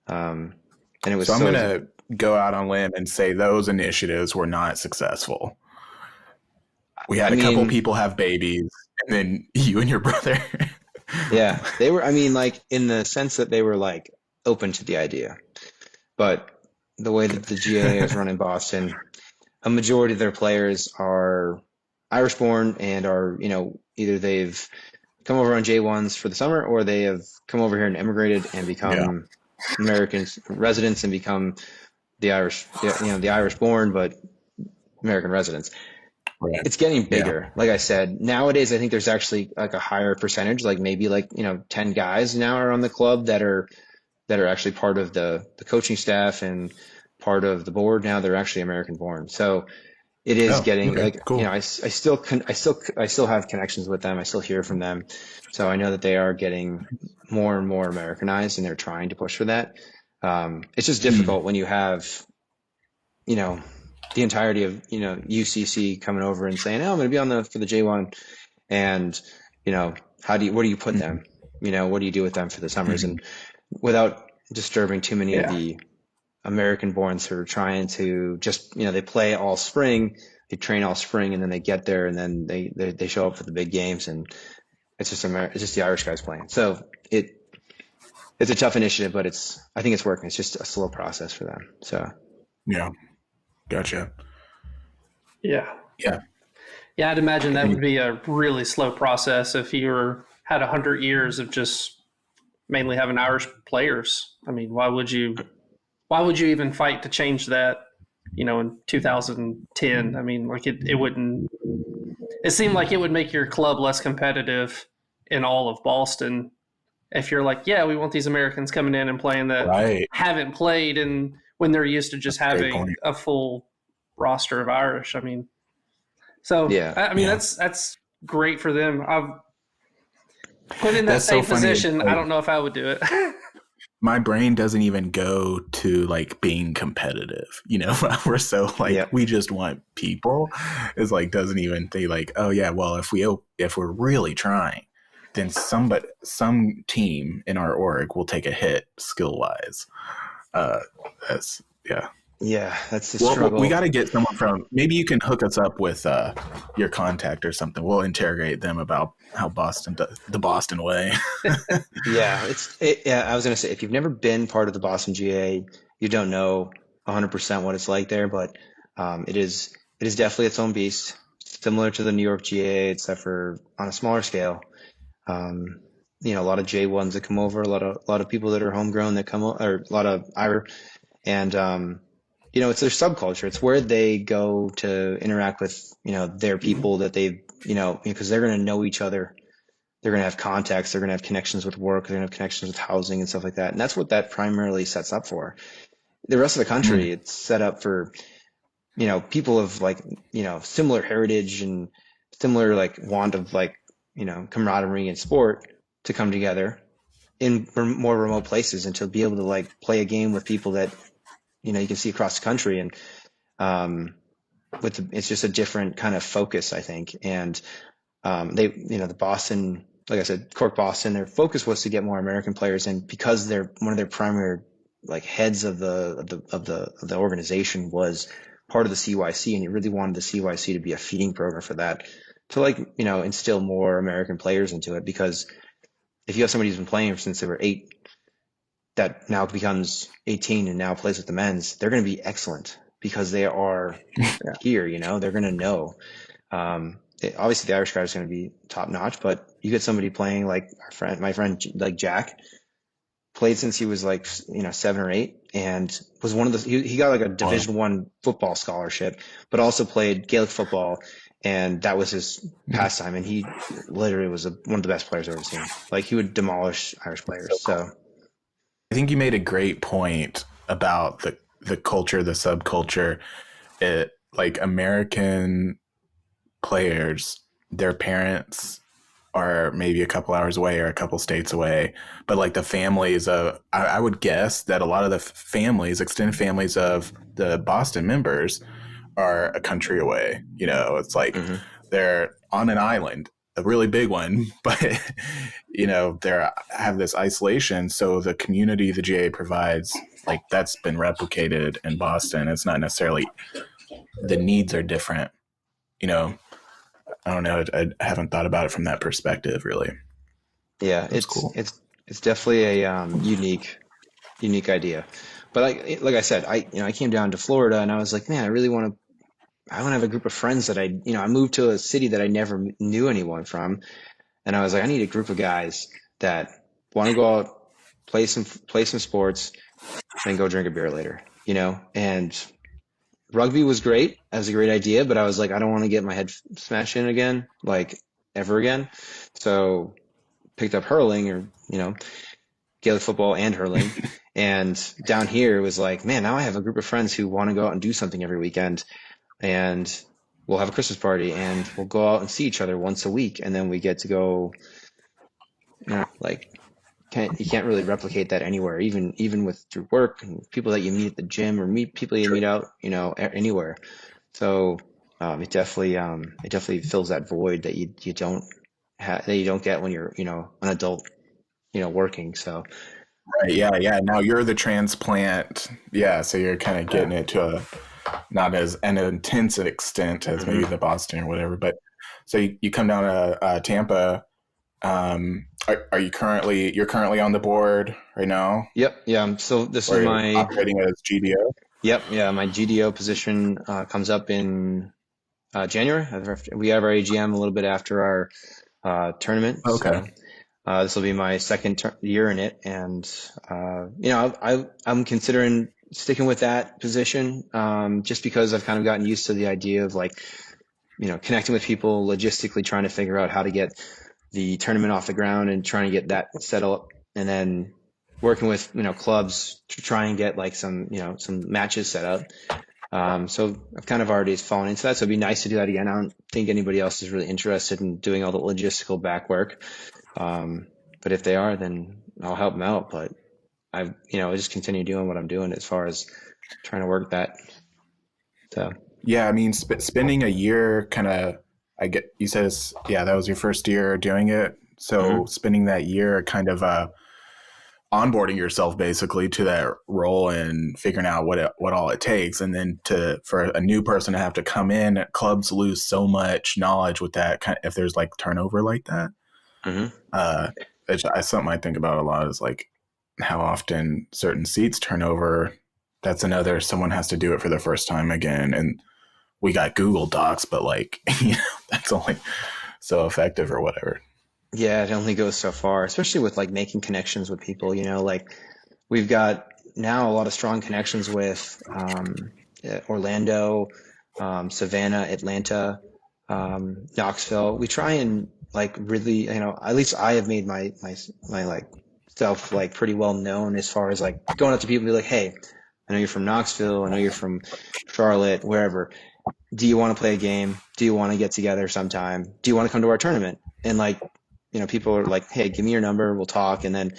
Um, and it was So I'm so going to go out on a limb and say those initiatives were not successful. We I had a couple mean, people have babies, and then you and your brother. yeah, they were. I mean, like in the sense that they were like open to the idea, but the way that the GAA is run in Boston, a majority of their players are Irish born and are, either they've come over on J1s for the summer, or they have come over here and immigrated and Yeah. become American residents and become the Irish born, but American residents. Right. It's getting Yeah. bigger. Like I said, nowadays, I think there's actually like a higher percentage, like maybe like, 10 guys now are on the club that are actually part of the coaching staff and part of the board. Now they're actually American born. So it is Oh, getting okay. like, Cool. I still have connections with them. I still hear from them. So I know that they are getting more and more Americanized, and they're trying to push for that. It's just Mm. difficult when you have, you know, the entirety of, UCC coming over and saying, "Oh, I'm going to be on for the J1," and, you know, where do you put Mm. them? What do you do with them for the summers? Mm. And without disturbing too many of Yeah. the American borns who are trying to just, they play all spring, they train all spring, and then they get there, and then they show up for the big games, and it's just the Irish guys playing. So it's a tough initiative, but I think it's working. It's just a slow process for them. So Yeah. Gotcha. Yeah. Yeah. Yeah, I'd imagine that would And be a really slow process if had 100 years of just mainly having Irish players. I mean, why would you? Why would you even fight to change that? In 2010, I mean, like it wouldn't. It seemed like it would make your club less competitive in all of Boston if you're like, yeah, we want these Americans coming in and playing that right. haven't played, and when they're used to just Great having point. a full roster of Irish. I mean, so yeah, I mean Yeah. that's great for them. I've put in that That's so same funny. position. I Like, don't know if I would do it. my brain doesn't even go to like being competitive. We're so like yeah, we just want people. It's like doesn't even think like, oh yeah, well if we're really trying, then some team in our org will take a hit skill wise. Uh, that's yeah. yeah. That's the Well, we struggle. got to get someone from. Maybe you can hook us up with your contact or something. We'll interrogate them about how Boston does the Boston way. Yeah, yeah. I was gonna say, if you've never been part of the Boston GA, you don't know 100% what it's like there, but it is definitely its own beast. similar to the New York GAA, except for on a smaller scale. A lot of J1s that come over, a lot of people that are homegrown that come over, or a lot of Irish, and it's their subculture. It's where they go to interact with their people that they've because they're going to know each other. They're going to have contacts. They're going to have connections with work. They're going to have connections with housing and stuff like that. And that's what that primarily sets up for. The rest of the country, it's set up for people of similar heritage and similar want of camaraderie and sport to come together in more remote places and to be able to play a game with people that you can see across the country. And it's just a different kind of focus, I think. And the Boston, like I said, Cork Boston, their focus was to get more American players in because they're one of their primary heads of the organization was part of the CYC, and you really wanted the CYC to be a feeding program for that, to instill more American players into it. Because if you have somebody who's been playing since they were 8, that now becomes 18 and now plays with the men's, they're going to be excellent because they are here. They're going to know. Obviously, the Irish guy is going to be top notch, but you get somebody playing like my friend Jack. Played since he was 7 or 8, and was one of the he got a Division I football scholarship, but also played Gaelic football, and that was his pastime. And he literally was one of the best players I've ever seen. He would demolish Irish players. So I think you made a great point about the culture, the subculture. American players, their parents are maybe a couple hours away or a couple states away, but the families of, I would guess that a lot of the families, extended families of the Boston members are a country away. It's they're on an island, a really big one, but they have this isolation. So the community the GA provides, that's been replicated in Boston. It's not necessarily, the needs are different. I don't know. I haven't thought about it from that perspective, really. Yeah, That's cool. It's definitely a unique idea. But like I said, I came down to Florida and I was like, man, I want to have a group of friends that I moved to a city that I never knew anyone from, and I was like, I need a group of guys that want to go out, play some sports, and go drink a beer later. And rugby was great. That was a great idea, but I was like, I don't want to get my head smashed in again, ever again. So picked up hurling, or Gaelic football and hurling. And down here it was like, man, now I have a group of friends who want to go out and do something every weekend, and we'll have a Christmas party and we'll go out and see each other once a week, and then we get to go. You can't really replicate that anywhere, even with through work and people that you meet at the gym or people you meet out, anywhere. So it definitely fills that void that you don't get when you're an adult working. So right, yeah. Now you're the transplant, so you're kind of getting it to a not as an intense extent as maybe the Boston or whatever. But so you come down to Tampa. Are you currently on the board right now? Yep. Yeah. So this is my operating as GDO. Yep. Yeah. My GDO position comes up in January. We have our AGM a little bit after our tournament. Okay. So this will be my second year in it, and I'm considering sticking with that position just because I've kind of gotten used to the idea of connecting with people, logistically trying to figure out how to get the tournament off the ground and trying to get that set up, and then working with clubs to try and get some matches set up. So I've kind of already fallen into that. So it'd be nice to do that again. I don't think anybody else is really interested in doing all the logistical back work. But if they are, then I'll help them out. But I just continue doing what I'm doing as far as trying to work that. So yeah, I mean, spending a year kind of. You said that was your first year doing it. So spending that year kind of onboarding yourself basically to that role and figuring out what all it takes. And then for a new person to have to come in, clubs lose so much knowledge with that if there's turnover like that. It's something I think about a lot is how often certain seats turn over. That's someone has to do it for the first time again. And we got Google Docs, but like, that's only so effective or whatever. Yeah, it only goes so far, especially with like making connections with people, like we've got now a lot of strong connections with Orlando, Savannah, Atlanta, Knoxville. We try and like really, at least I have made my like self like pretty well known as far as like going up to people and be like, hey, I know you're from Knoxville, I know you're from Charlotte, wherever. Do you want to play a game? Do you want to get together sometime? Do you want to come to our tournament? And like, people are like, hey, give me your number, we'll talk. And then,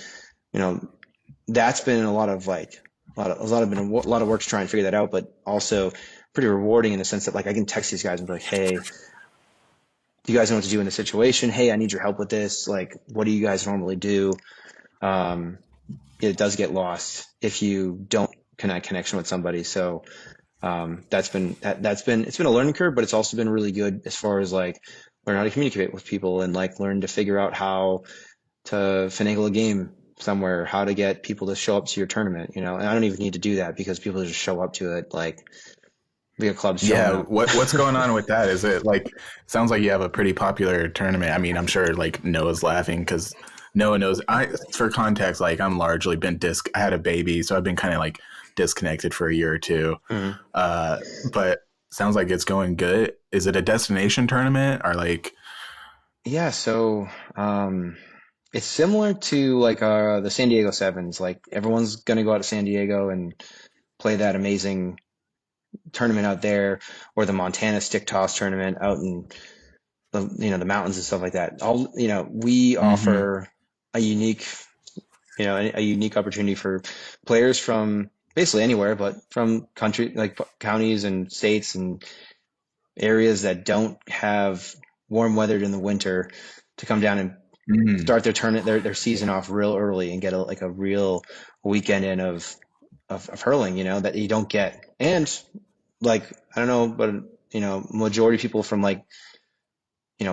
you know, that's been a lot of work to try and figure that out, but also pretty rewarding in the sense that like I can text these guys and be like, hey, do you guys know what to do in this situation? Hey, I need your help with this. Like, what do you guys normally do? It does get lost if you don't connect connection with somebody. So it's been a learning curve, but it's also been really good as far as like learn how to communicate with people and like learn to figure out how to finagle a game somewhere, how to get people to show up to your tournament, and I don't even need to do that because people just show up to it. Like we have clubs showing up. What's going on with that? Is it like, sounds like you have a pretty popular tournament. I mean, I'm sure like Noah's laughing because Noah knows. For context, like I'm largely been I had a baby, so I've been kind of like disconnected for a year or two. Mm-hmm. But sounds like it's going good. Is it a destination tournament or like? Yeah, so it's similar to like the San Diego Sevens. Like everyone's gonna go out to San Diego and play that amazing tournament out there, or the Montana stick toss tournament out in the mountains and stuff like that. We offer a unique a unique opportunity for players from basically anywhere, but from country like counties and states and areas that don't have warm weather in the winter to come down and start their tournament their season off real early and get a real weekend in of hurling, that you don't get. And like I don't know, but majority of people from like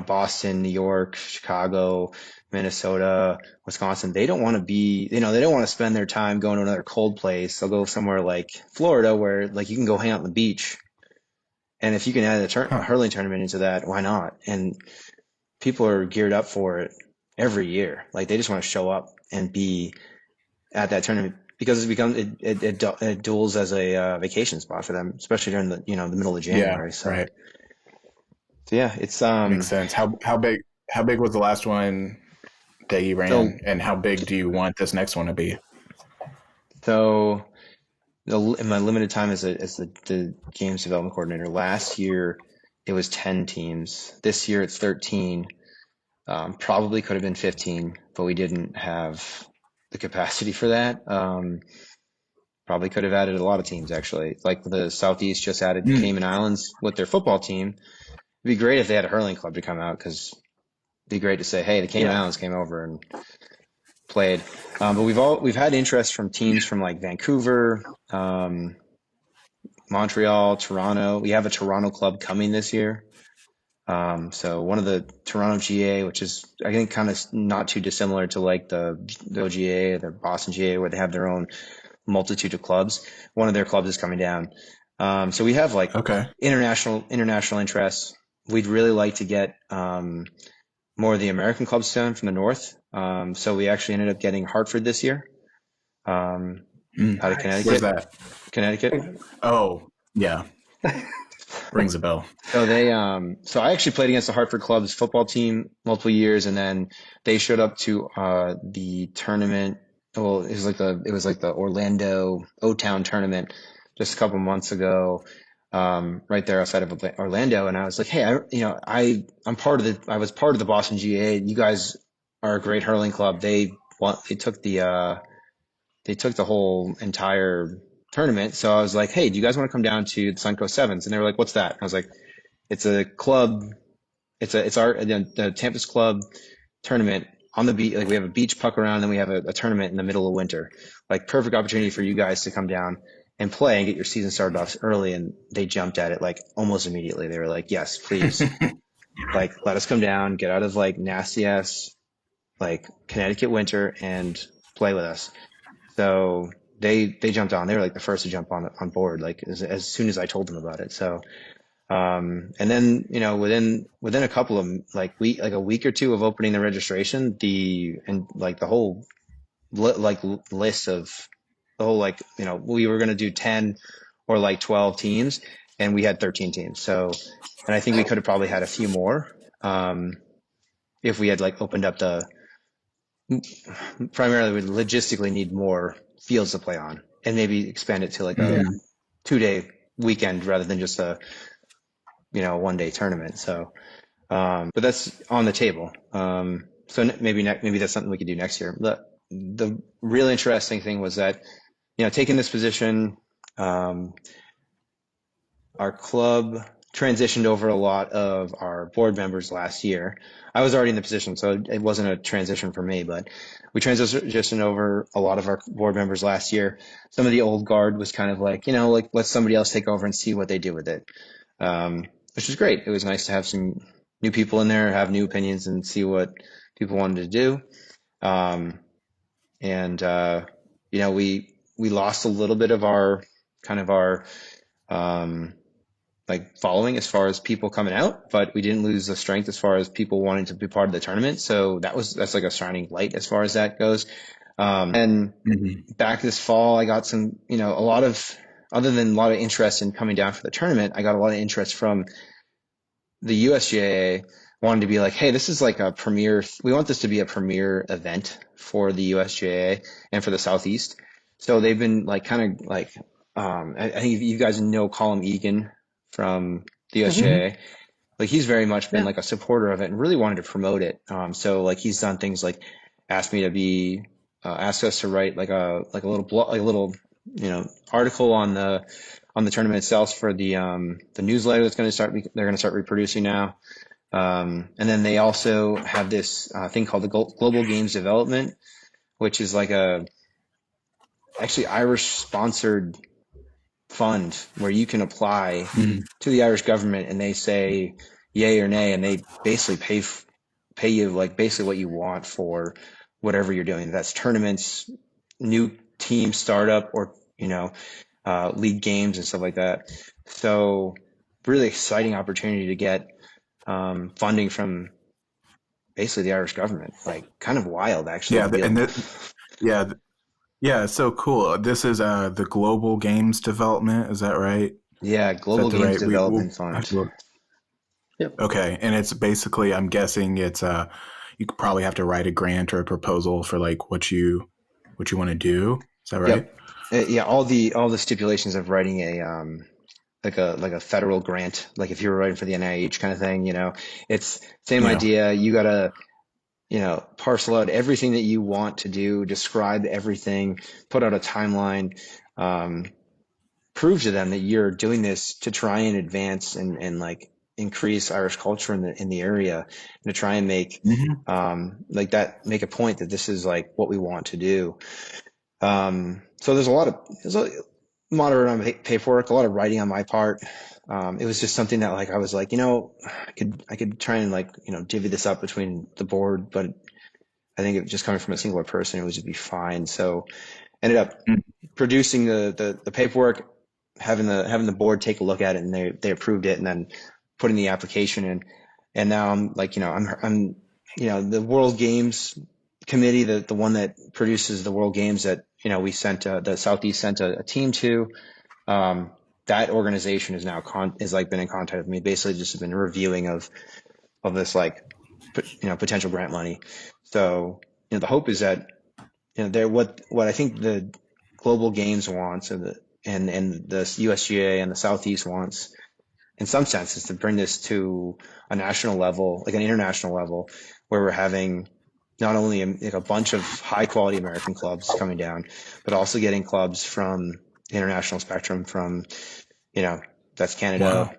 Boston, New York, Chicago, Minnesota, Wisconsin, they don't want to they don't want to spend their time going to another cold place. They'll go somewhere like Florida where like you can go hang out on the beach. And if you can add a hurling tournament into that, why not? And people are geared up for it every year. Like they just want to show up and be at that tournament because it duels as a vacation spot for them, especially during the middle of January. Yeah, so right. So yeah, it's Makes sense. How big was the last one that you ran, and how big do you want this next one to be? So in my limited time as the games development coordinator, last year it was 10 teams. This year it's 13. Probably could have been 15, but we didn't have the capacity for that. Probably could have added a lot of teams actually. Like the Southeast just added the Cayman Islands with their football team. It'd be great if they had a hurling club to come out because it'd be great to say, hey, the Cayman Islands came over and played. But we've had interest from teams from like Vancouver, Montreal, Toronto. We have a Toronto club coming this year. So one of the Toronto GAA, which is I think kind of not too dissimilar to like the OGA or the Boston GAA, where they have their own multitude of clubs. One of their clubs is coming down. So we have like international interests. We'd really like to get more of the American clubs down from the north. So we actually ended up getting Hartford this year. Out of Connecticut. Where's that? Connecticut. Oh, yeah. Rings a bell. So so I actually played against the Hartford Club's football team multiple years, and then they showed up to the tournament. Well, it was like the Orlando O-Town tournament just a couple months ago, right there outside of Orlando. And I was like, hey, I was part of the Boston GAA. You guys are a great hurling club. They took the whole entire tournament. So I was like, hey, do you guys want to come down to the Suncoast Sevens? And they were like, what's that? And I was like, it's a club. It's the Tampa's club tournament on the beach. Like we have a beach puck around, and then we have a tournament in the middle of winter. Like perfect opportunity for you guys to come down and play and get your season started off early. And they jumped at it like almost immediately. They were like, yes, please. Like let us come down, get out of like nasty ass like Connecticut winter and play with us. So they jumped on. They were like the first to jump on board, like as soon as I told them about it. So And then, within a couple of a week or two of opening the registration, the whole list of the whole, we were going to do 10 or 12 teams, and we had 13 teams. So, and I think we could have probably had a few more, if we had opened up primarily we logistically need more fields to play on, and maybe expand it to a Yeah. 2-day weekend rather than just a, 1-day tournament. So, but that's on the table. So maybe that's something we could do next year. The real interesting thing was that, taking this position, our club transitioned over a lot of our board members last year. I was already in the position, so it wasn't a transition for me, but we transitioned over a lot of our board members last year. Some of the old guard was kind of let somebody else take over and see what they do with it, which was great. It was nice to have some new people in there, have new opinions, and see what people wanted to do. We lost a little bit of our following as far as people coming out, but we didn't lose the strength as far as people wanting to be part of the tournament. So that's like a shining light as far as that goes. And back this fall, I got some, other than a lot of interest in coming down for the tournament, I got a lot of interest from the USGAA wanted to be like, hey, this is we want this to be a premier event for the USGAA and for the Southeast. So they've been I think you guys know Colin Egan from the USGAA. He's very much been a supporter of it and really wanted to promote it. So he's done things like asked us to write a little blog, a little, article on the tournament itself for the newsletter they're going to start reproducing now. And then they also have this thing called the Global Games Development, which is actually Irish sponsored fund where you can apply to the Irish government and they say yay or nay, and they basically pay you basically what you want for whatever you're doing. That's tournaments, new team startup, or league games and stuff like that. So really exciting opportunity to get funding from basically the Irish government. Kind of wild, actually. Yeah, so cool. This is the Global Games Development, is that right? Yeah, Global Games Development Fund. Yep. Okay, and it's basically, I'm guessing it's you could probably have to write a grant or a proposal for what you want to do. Is that right? Yep. Yeah, all the stipulations of writing a federal grant, if you were writing for the NIH kind of thing, it's same idea. You gotta parcel out everything that you want to do, describe everything, put out a timeline, prove to them that you're doing this to try and advance and increase Irish culture in the area, and to try and make make a point that this is what we want to do. So there's a moderate amount of paperwork, a lot of writing on my part. It was just something that I was I could try and divvy this up between the board, but I think it just coming from a singular person, it would just be fine. So ended up producing the paperwork, having the board take a look at it, and they approved it, and then putting the application in. And now I'm I'm the World Games Committee, the one that produces the World Games that we sent the Southeast sent a team to. That organization is now been in contact with me, basically just been reviewing of this potential grant money. So the hope is that what I think the Global Games wants, and the USGA and the Southeast wants, in some sense, is to bring this to a national level, an international level, where we're having not only a bunch of high quality American clubs coming down, but also getting clubs from the international spectrum, from that's Canada,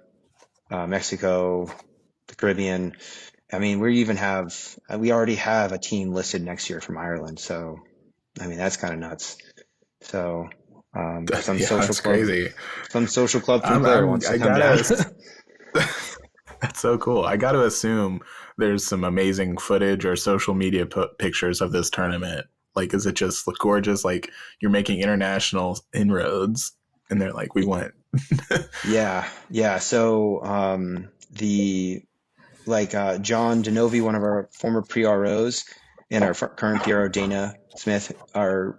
Mexico, the Caribbean. I mean, we already have a team listed next year from Ireland. So, I mean, that's kind of nuts. So, some social club from Clare wants to come down. That's so cool. I got to assume there's some amazing footage or social media pictures of this tournament. Is it just gorgeous? You're making international inroads, and they're we want Yeah. So John Denovi, one of our former PROs, and our current PRO Dana Smith are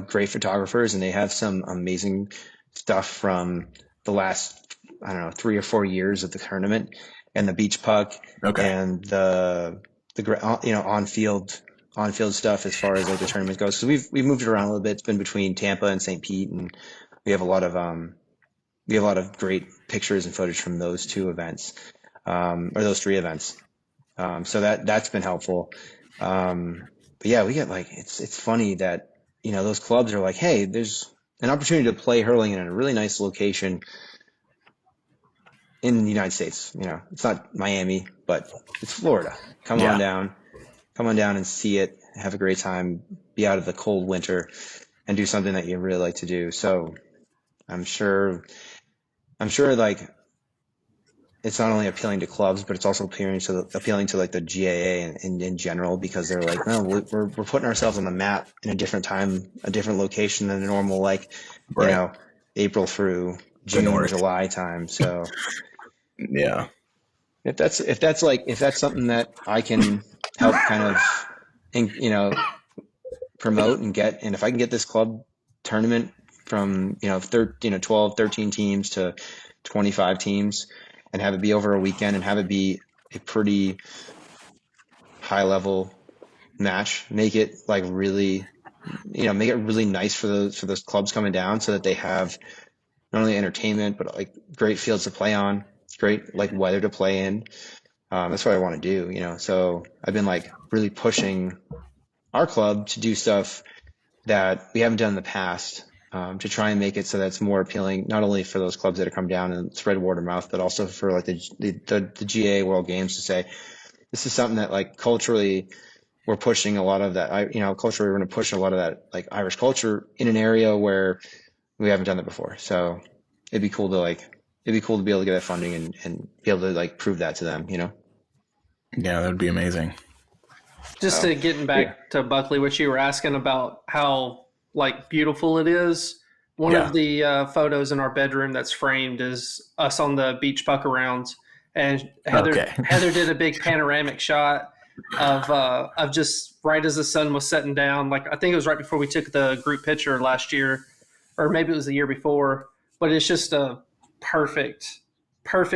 great photographers, and they have some amazing stuff from the last, I don't know, 3 or 4 years of the tournament and the beach puck Okay. and on field stuff as far as like the tournament goes. So we've moved it around a little bit. It's been between Tampa and St. Pete, and we have a lot of great pictures and footage from those two events, or those three events. So that's been helpful. But yeah, we get like it's funny that those clubs are like, hey, there's an opportunity to play hurling in a really nice location in the United States. It's not Miami, but it's Florida. Come on Yeah. down, and see it. Have a great time. Be out of the cold winter and do something that you really like to do. So I'm sure like it's not only appealing to clubs, but it's also appealing to like the GAA in general, because they're like, no, we're putting ourselves on the map in a different time, a different location than a normal, like, Right. April through The June, North. July time. So Yeah. if that's something that I can help kind of, promote and get, and if I can get this club tournament from 12, 13 teams to 25 teams, and have it be over a weekend, and have it be a pretty high level match, make it like really, make it really nice for those clubs coming down, so that they have not only entertainment but like great fields to play on, great like weather to play in. That's what I want to do, so I've been like really pushing our club to do stuff that we haven't done in the past, to try and make it so that it's more appealing, not only for those clubs that come down and spread word of mouth, but also for like the GA World Games, to say this is something that like culturally we're pushing a lot of that. Culturally we're going to push a lot of that like Irish culture in an area where we haven't done that before. So it'd be cool to be able to get that funding and be able to like prove that to them. Yeah, that would be amazing. Just So to getting yeah. back to Buckley, what you were asking about how like beautiful it is. One Yeah. of the photos in our bedroom that's framed is us on the beach puck around, and Okay. Heather did a big panoramic shot of just right as the sun was setting down. Like I think it was right before we took the group picture last year, or maybe it was the year before. But it's just a perfect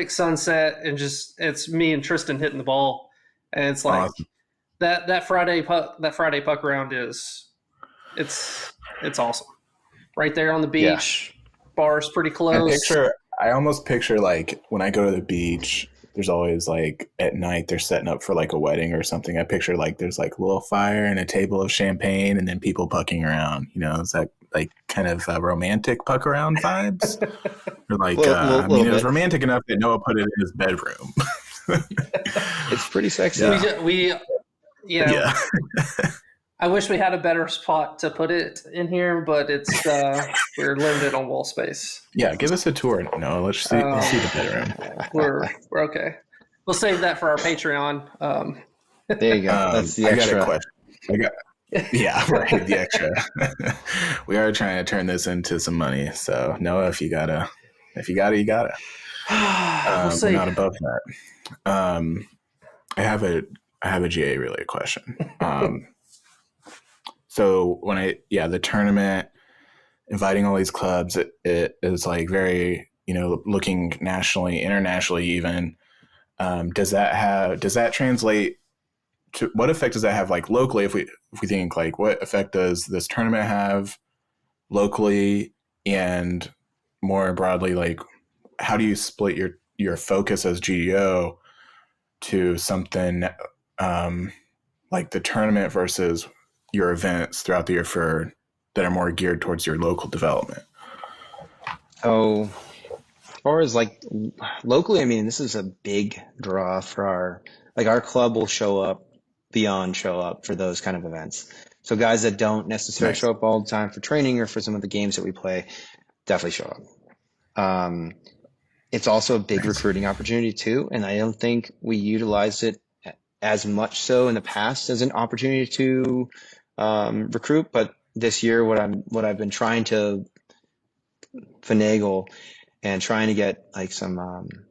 sunset, and just it's me and Tristan hitting the ball, and it's like Awesome. that Friday puck round is it's awesome. Right there on the Yeah. beach, bar's pretty close. I almost picture like when I go to the beach, there's always like at night they're setting up for like a wedding or something. I picture like there's like a little fire and a table of champagne and then people pucking around. Is that like kind of romantic puck around vibes? Or like, Little it was bit. romantic enough that Noah put it in his bedroom. It's pretty sexy. Yeah. We Yeah. I wish we had a better spot to put it in here, but it's we're limited on wall space. Yeah. Give us a tour, Noah. Let's see the bedroom. We're okay. We'll save that for our Patreon. There you go. That's the I got a extra. question. Yeah, right. The extra. We are trying to turn this into some money. So Noah, if you got it, you got it. We'll see. We're not above that. I have a GA related question. So when the tournament, inviting all these clubs, it is like very, looking nationally, internationally even. Does that translate to, what effect does that have like locally, if we think like what effect does this tournament have locally, and more broadly, like how do you split your focus as GDO to something like the tournament versus your events throughout the year that are more geared towards your local development? So as far as like locally, I mean, this is a big draw for our club will show up for those kind of events. So guys that don't necessarily Nice. show up all the time for training or for some of the games that we play definitely show up. It's also a big recruiting opportunity too, and I don't think we utilized it as much so in the past as an opportunity to recruit. But this year, what I've been trying to finagle and trying to get like some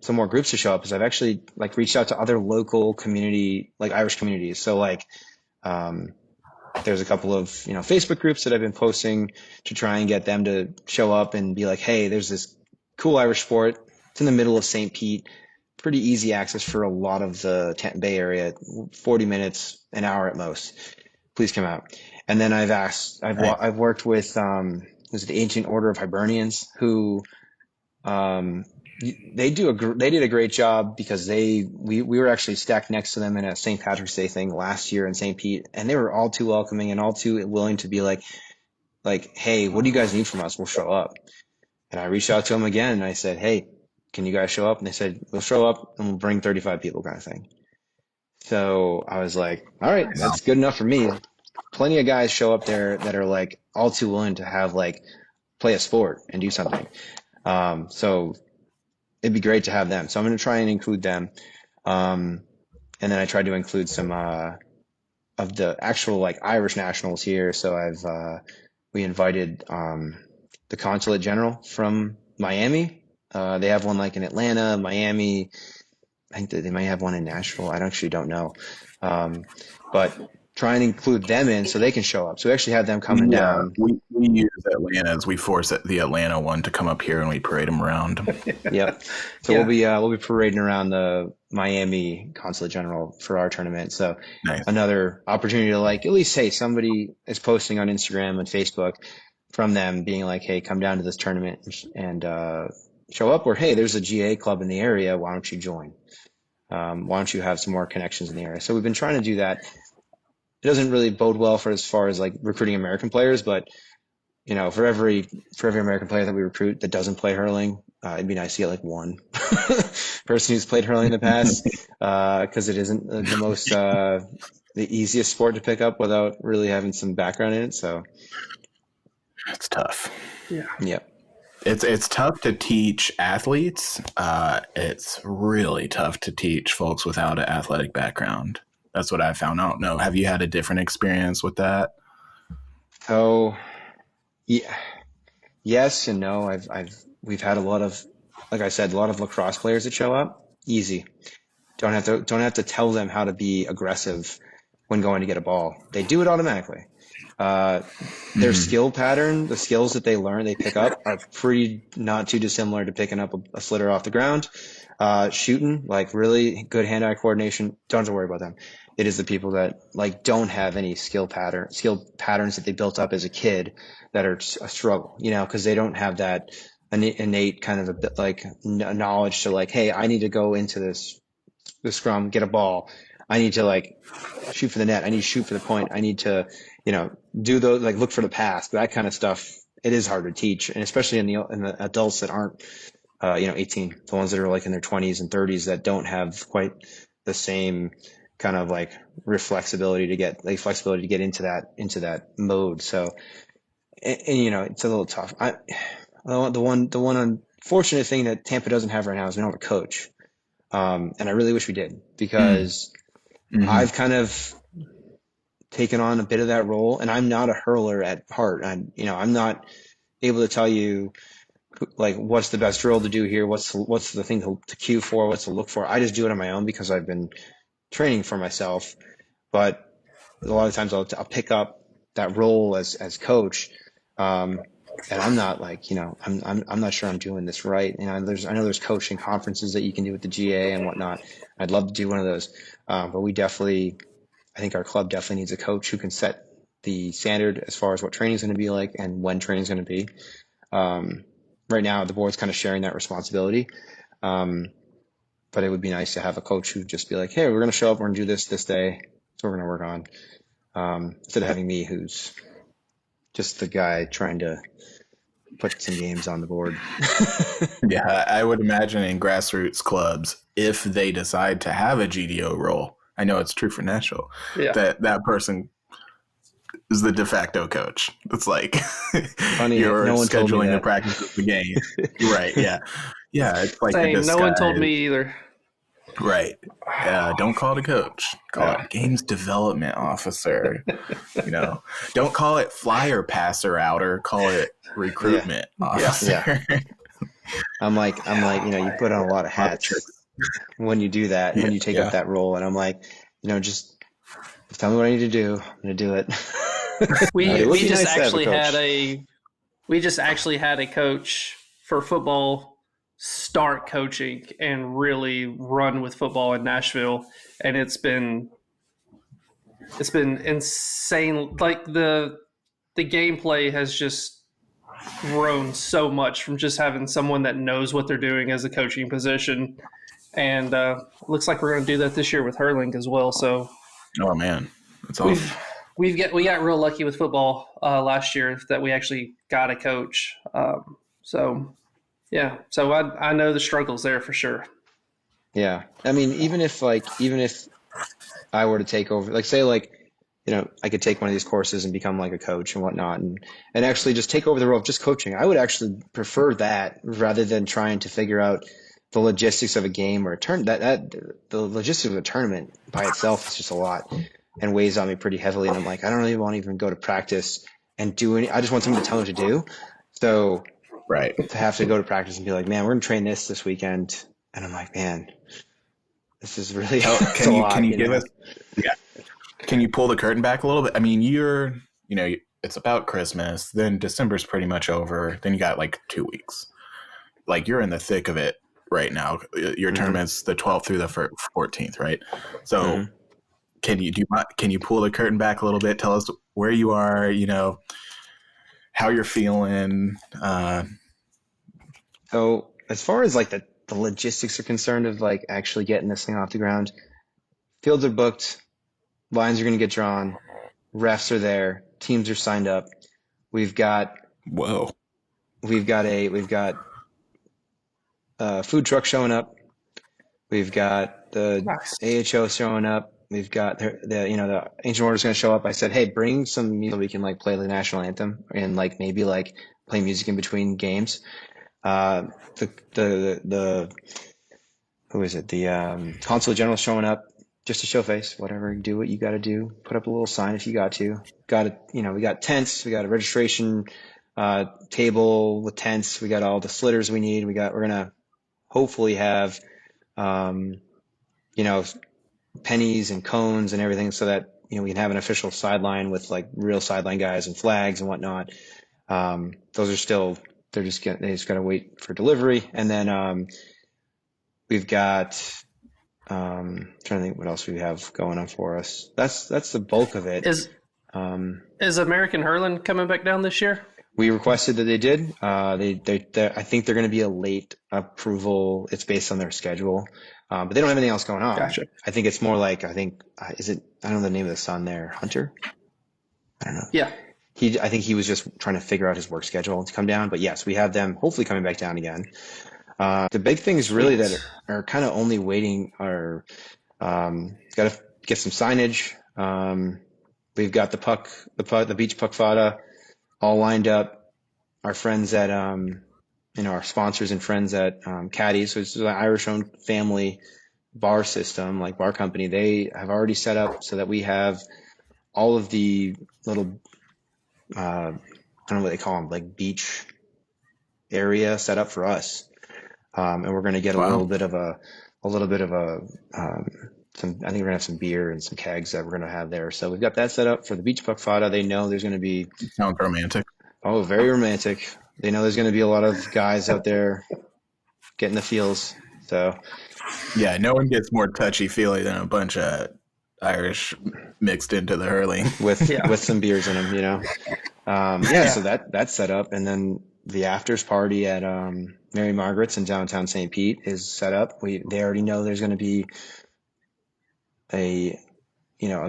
more groups to show up, is I've actually like reached out to other local community, like Irish communities. So like there's a couple of Facebook groups that I've been posting to try and get them to show up and be like, hey, there's this cool Irish sport. It's in the middle of St. Pete. Pretty easy access for a lot of the Tampa Bay area, 40 minutes, an hour at most. Please come out. And then I've worked with there's the Ancient Order of Hibernians, who they did a great job, because we were actually stacked next to them in a St. Patrick's Day thing last year in St. Pete, and they were all too welcoming and all too willing to be like, hey, what do you guys need from us? We'll show up. And I reached out to them again and I said, hey, can you guys show up? And they said, we'll show up and we'll bring 35 people, kind of thing. So I was like, all right, that's good enough for me. Plenty of guys show up there that are like all too willing to have like play a sport and do something. So it'd be great to have them. So I'm going to try and include them. And then I tried to include some of the actual like Irish nationals here. So we invited the Consulate General from Miami. They have one like in Atlanta, Miami. I think that they might have one in Nashville. I actually don't know. But try and include them in so they can show up. So we actually have them coming down. We use Atlanta as we force the Atlanta one to come up here and we parade them around. Yep. So we'll be parading around the Miami Consulate General for our tournament. So nice. Another opportunity to like at least, hey, somebody is posting on Instagram and Facebook from them being like, hey, come down to this tournament and show up, or hey, there's a GA club in the area. Why don't you join? Why don't you have some more connections in the area? So we've been trying to do that. It doesn't really bode well for as far as like recruiting American players, but for every American player that we recruit that doesn't play hurling, it'd be nice to get like one person who's played hurling in the past, because it isn't the most the easiest sport to pick up without really having some background in it. So it's tough. Yeah. Yep. It's tough to teach athletes. It's really tough to teach folks without an athletic background. That's what I found out. No, have you had a different experience with that? Oh, yeah, yes and no. We've had a lot of, like I said, a lot of lacrosse players that show up. Easy. Don't have to tell them how to be aggressive when going to get a ball. They do it automatically. Their skill pattern, the skills that they pick up are pretty not too dissimilar to picking up a flitter off the ground. Shooting, like really good hand-eye coordination, don't have to worry about them. It is the people that like don't have any skill patterns that they built up as a kid that are a struggle, because they don't have that innate kind of a bit like knowledge to like, hey, I need to go into the scrum, get a ball. I need to like shoot for the net. I need to shoot for the point. I need to, do those, like look for the pass, that kind of stuff. It is hard to teach, and especially in the adults that aren't, 18, the ones that are like in their 20s and 30s that don't have quite the same kind of like flexibility to get into that mode. So, and it's a little tough. The one unfortunate thing that Tampa doesn't have right now is we don't have a coach. And I really wish we did, because I've kind of taken on a bit of that role, and I'm not a hurler at heart. I'm not able to tell you like what's the best drill to do here, what's the thing to cue for, what's to look for. I just do it on my own because I've been training for myself. But a lot of times I'll pick up that role as coach, and I'm not like I'm not sure I'm doing this right. I know there's coaching conferences that you can do with the GA and whatnot. I'd love to do one of those, but I think our club definitely needs a coach who can set the standard as far as what training is going to be like and when training is going to be. Right now, the board's kind of sharing that responsibility. But it would be nice to have a coach who'd just be like, hey, we're going to show up, we're going to do this day. That's what we're going to work on. Instead of having me, who's just the guy trying to put some games on the board. Yeah, I would imagine in grassroots clubs, if they decide to have a GDO role, I know it's true for Nashville, that person is the de facto coach. It's like you're scheduling the practice of the game. Right, yeah. Yeah, it's like same. No one told me either. Right. Don't call it a coach. Call it games development officer. Don't call it flyer passer outer. Call it recruitment officer. I'm like, you put on a lot of A lot of hats tricks. when you do that, Yeah, when you take up that role. And I'm like, just tell me what I need to do. I'm going to do it. It would We be just nice to have a actually had coach. a coach for football start coaching and really run with football in Nashville, and it's been insane. Like the gameplay has just grown so much from just having someone that knows what they're doing as a coaching position. And looks like we're going to do that this year with hurling as well. So Oh man, that's we've awesome. we got real lucky with football last year that we actually got a coach. So yeah, so I know the struggles there for sure. Yeah. I mean, even if I were to take over, like say like, I could take one of these courses and become like a coach and whatnot and actually just take over the role of just coaching. I would actually prefer that rather than trying to figure out the logistics of a game or a turn that the logistics of a tournament by itself is just a lot and weighs on me pretty heavily. And I'm like, I don't really want to even go to practice and do any, I just want someone to tell me what to do. So Right. to have to go to practice and be like, man, we're going to train this weekend. And I'm like, man, this is really, it's a Can lot, you give us? Yeah. Can you pull the curtain back a little bit? I mean, it's about Christmas. Then December's pretty much over. Then you got like 2 weeks. Like you're in the thick of it right now. Your Mm-hmm. tournament's the 12th through the 14th, right? So Mm-hmm. can you pull the curtain back a little bit? Tell us where you are. How you're feeling. So as far as like the logistics are concerned of like actually getting this thing off the ground, fields are booked, lines are going to get drawn, refs are there, teams are signed up. We've got Whoa. we've got a food truck showing up. We've got the Nice. AHO showing up. We've got the Ancient Order's going to show up. I said, hey, bring some music so we can like play the national anthem and like maybe like play music in between games. Uh, the who is it? The consul general showing up just to show face. Whatever, do what you got to do. Put up a little sign if you got to. Got it. We got tents. We got a registration table with tents. We got all the slitters we need. We're gonna hopefully have um, you know pennies and cones and everything so that we can have an official sideline with like real sideline guys and flags and whatnot. Those are still they just got to wait for delivery, and then we've got trying to think what else we have going on for us. That's the bulk of it. Is Um, is American hurling coming back down this year? we requested that they did. I think they're going to be a late approval. It's based on their schedule, but they don't have anything else going on. Gotcha. I think it's more like is it? I don't know the name of the son there. Hunter. I don't know. Yeah. I think he was just trying to figure out his work schedule to come down. But yes, we have them hopefully coming back down again. The big things really Sweet. that are kind of only waiting are got to get some signage. We've got the beach puck fada all lined up. Our friends at our sponsors and friends at Caddy, so it's an Irish-owned family bar system, like bar company. They have already set up so that we have all of the little I don't know what they call them, like beach area set up for us, and we're going to get a Wow. little bit of a some. I think we're gonna have some beer and some kegs that we're gonna have there. So we've got that set up for the beach puck fada. They know there's going to be Sounds romantic. very romantic. They know there's going to be a lot of guys out there getting the feels. So Yeah, no one gets more touchy-feely than a bunch of Irish mixed into the hurling. with Yeah. with some beers in them. So that's set up, and then the afters party at Mary Margaret's in downtown St. Pete is set up. They already know there's going to be a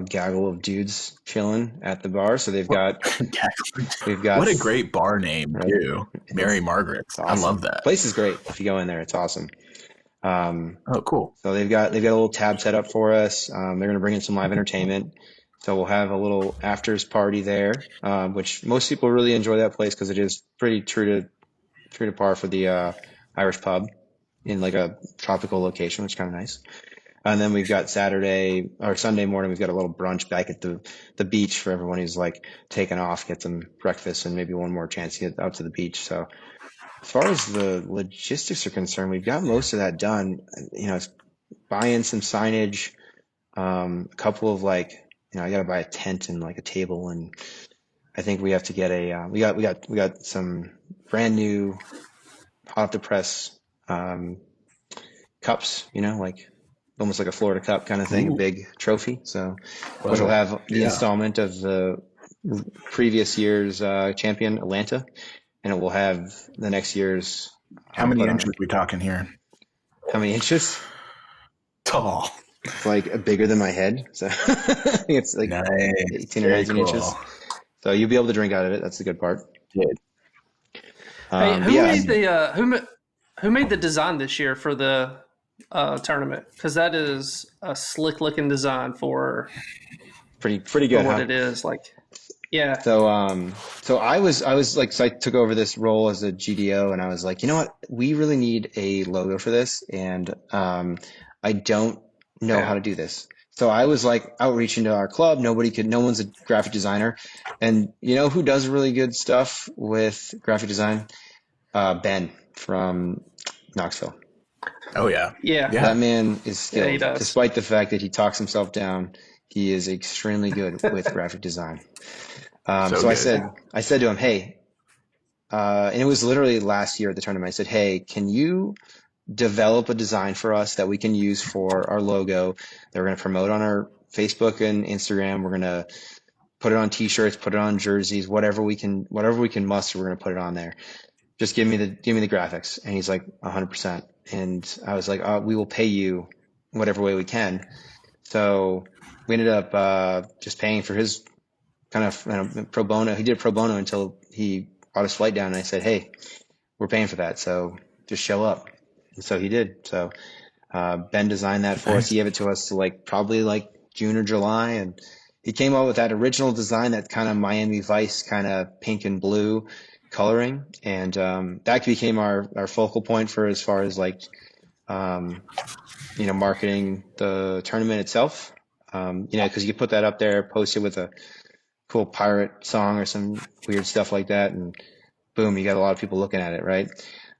gaggle of dudes chilling at the bar. So we've got What a great bar name, right? too. Mary Margaret's. It's awesome. I love that. Place is great. If you go in there, it's awesome. Oh, cool. So they've got a little tab set up for us. They're going to bring in some live entertainment. So we'll have a little afters party there, which most people really enjoy that place because it is pretty true to par for the Irish pub in like a tropical location, which is kind of nice. And then we've got Saturday or Sunday morning, we've got a little brunch back at the beach for everyone who's like taking off, get some breakfast and maybe one more chance to get out to the beach. So as far as the logistics are concerned, we've got most of that done. It's buy in some signage, a couple of like, I got to buy a tent and like a table, and I think we have to get we got some brand new hot off the press cups, like almost like a Florida Cup kind of thing, a Ooh. big trophy. So, which will have the installment of the previous year's champion, Atlanta, and it will have the next year's. How many inches are we talking here? How many inches? Tall. It's like bigger than my head. So I think it's like nice. 18 or 19 inches. So you'll be able to drink out of it. That's the good part. Good. Hey, who made the design this year for the tournament? Because that is a slick looking design for pretty good. For what it is, like, yeah. So I was like, so I took over this role as a GDO, and I was like, you know what, we really need a logo for this, and I don't know how to do this. So I was like outreaching to our club. No one's a graphic designer, and who does really good stuff with graphic design? Ben from Knoxville. Oh yeah. That man is skilled. Yeah, despite the fact that he talks himself down, he is extremely good with graphic design. So I said to him, hey, and it was literally last year at the tournament. I said, hey, can you develop a design for us that we can use for our logo that we're going to promote on our Facebook and Instagram? We're going to put it on T-shirts, put it on jerseys, whatever we can muster, we're going to put it on there. Just give me the graphics. And he's like, 100%. And I was like, we will pay you whatever way we can. So we ended up just paying for his kind of pro bono. He did pro bono until he brought his flight down, and I said, hey, we're paying for that, so just show up. And so he did. So Ben designed that for us. He gave it to us probably June or July, and he came up with that original design, that kind of Miami Vice kind of pink and blue coloring, and that became our focal point for as far as marketing the tournament itself. Because you put that up there, post it with a cool pirate song or some weird stuff like that, and boom, you got a lot of people looking at it, right?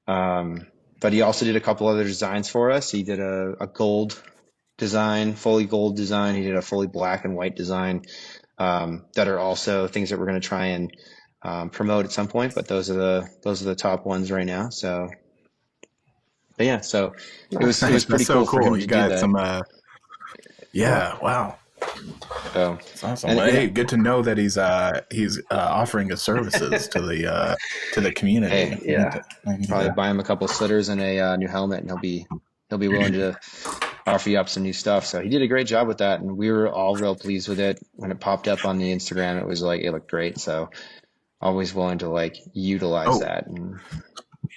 But he also did a couple other designs for us. He did a gold design, fully gold design. He did a fully black and white design, that are also things that we're going to try and promote at some point. But those are the top ones right now. So, but yeah, so it was pretty cool for him to do that. Wow. So that's awesome. Hey, good to know that he's offering his services to the community. Hey, probably buy him a couple slitters and a new helmet, and he'll be willing to offer you up some new stuff. So he did a great job with that, and we were all real pleased with it. When it popped up on the Instagram, it was it looked great. So always willing to utilize that. And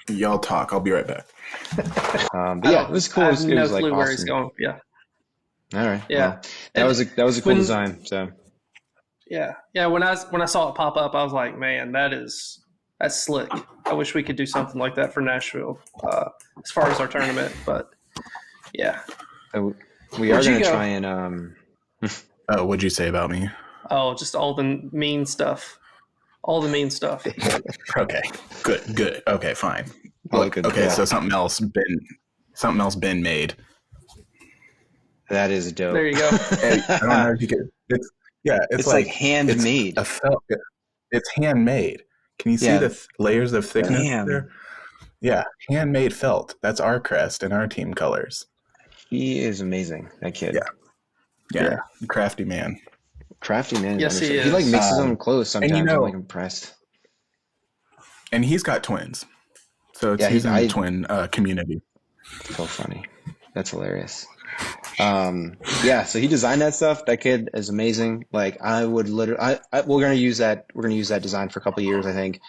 y'all talk. I'll be right back. But yeah, it was cool. It was clue awesome. Where he's going. Yeah. All right. Yeah. Well, that was a cool design. So. Yeah. When I saw it pop up, I was like, man, that's slick. I wish we could do something like that for Nashville, as far as our tournament. But yeah. We are going to try and. What'd you say about me? Oh, just all the mean stuff. All the mean stuff. Okay. Good. Okay, fine. Okay, so something else been made. That is dope. There you go. I don't know if you could. It's like handmade. It's handmade. Can you see the layers of thickness there? Yeah, handmade felt. That's our crest and our team colors. He is amazing, that kid. Yeah. Crafty man. Yes, he is. He makes his own clothes sometimes. And I'm impressed. And he's got twins, so he's in the twin community. So funny. That's hilarious. So he designed that stuff. That kid is amazing. I would literally, we're gonna use that design for a couple of years, I think.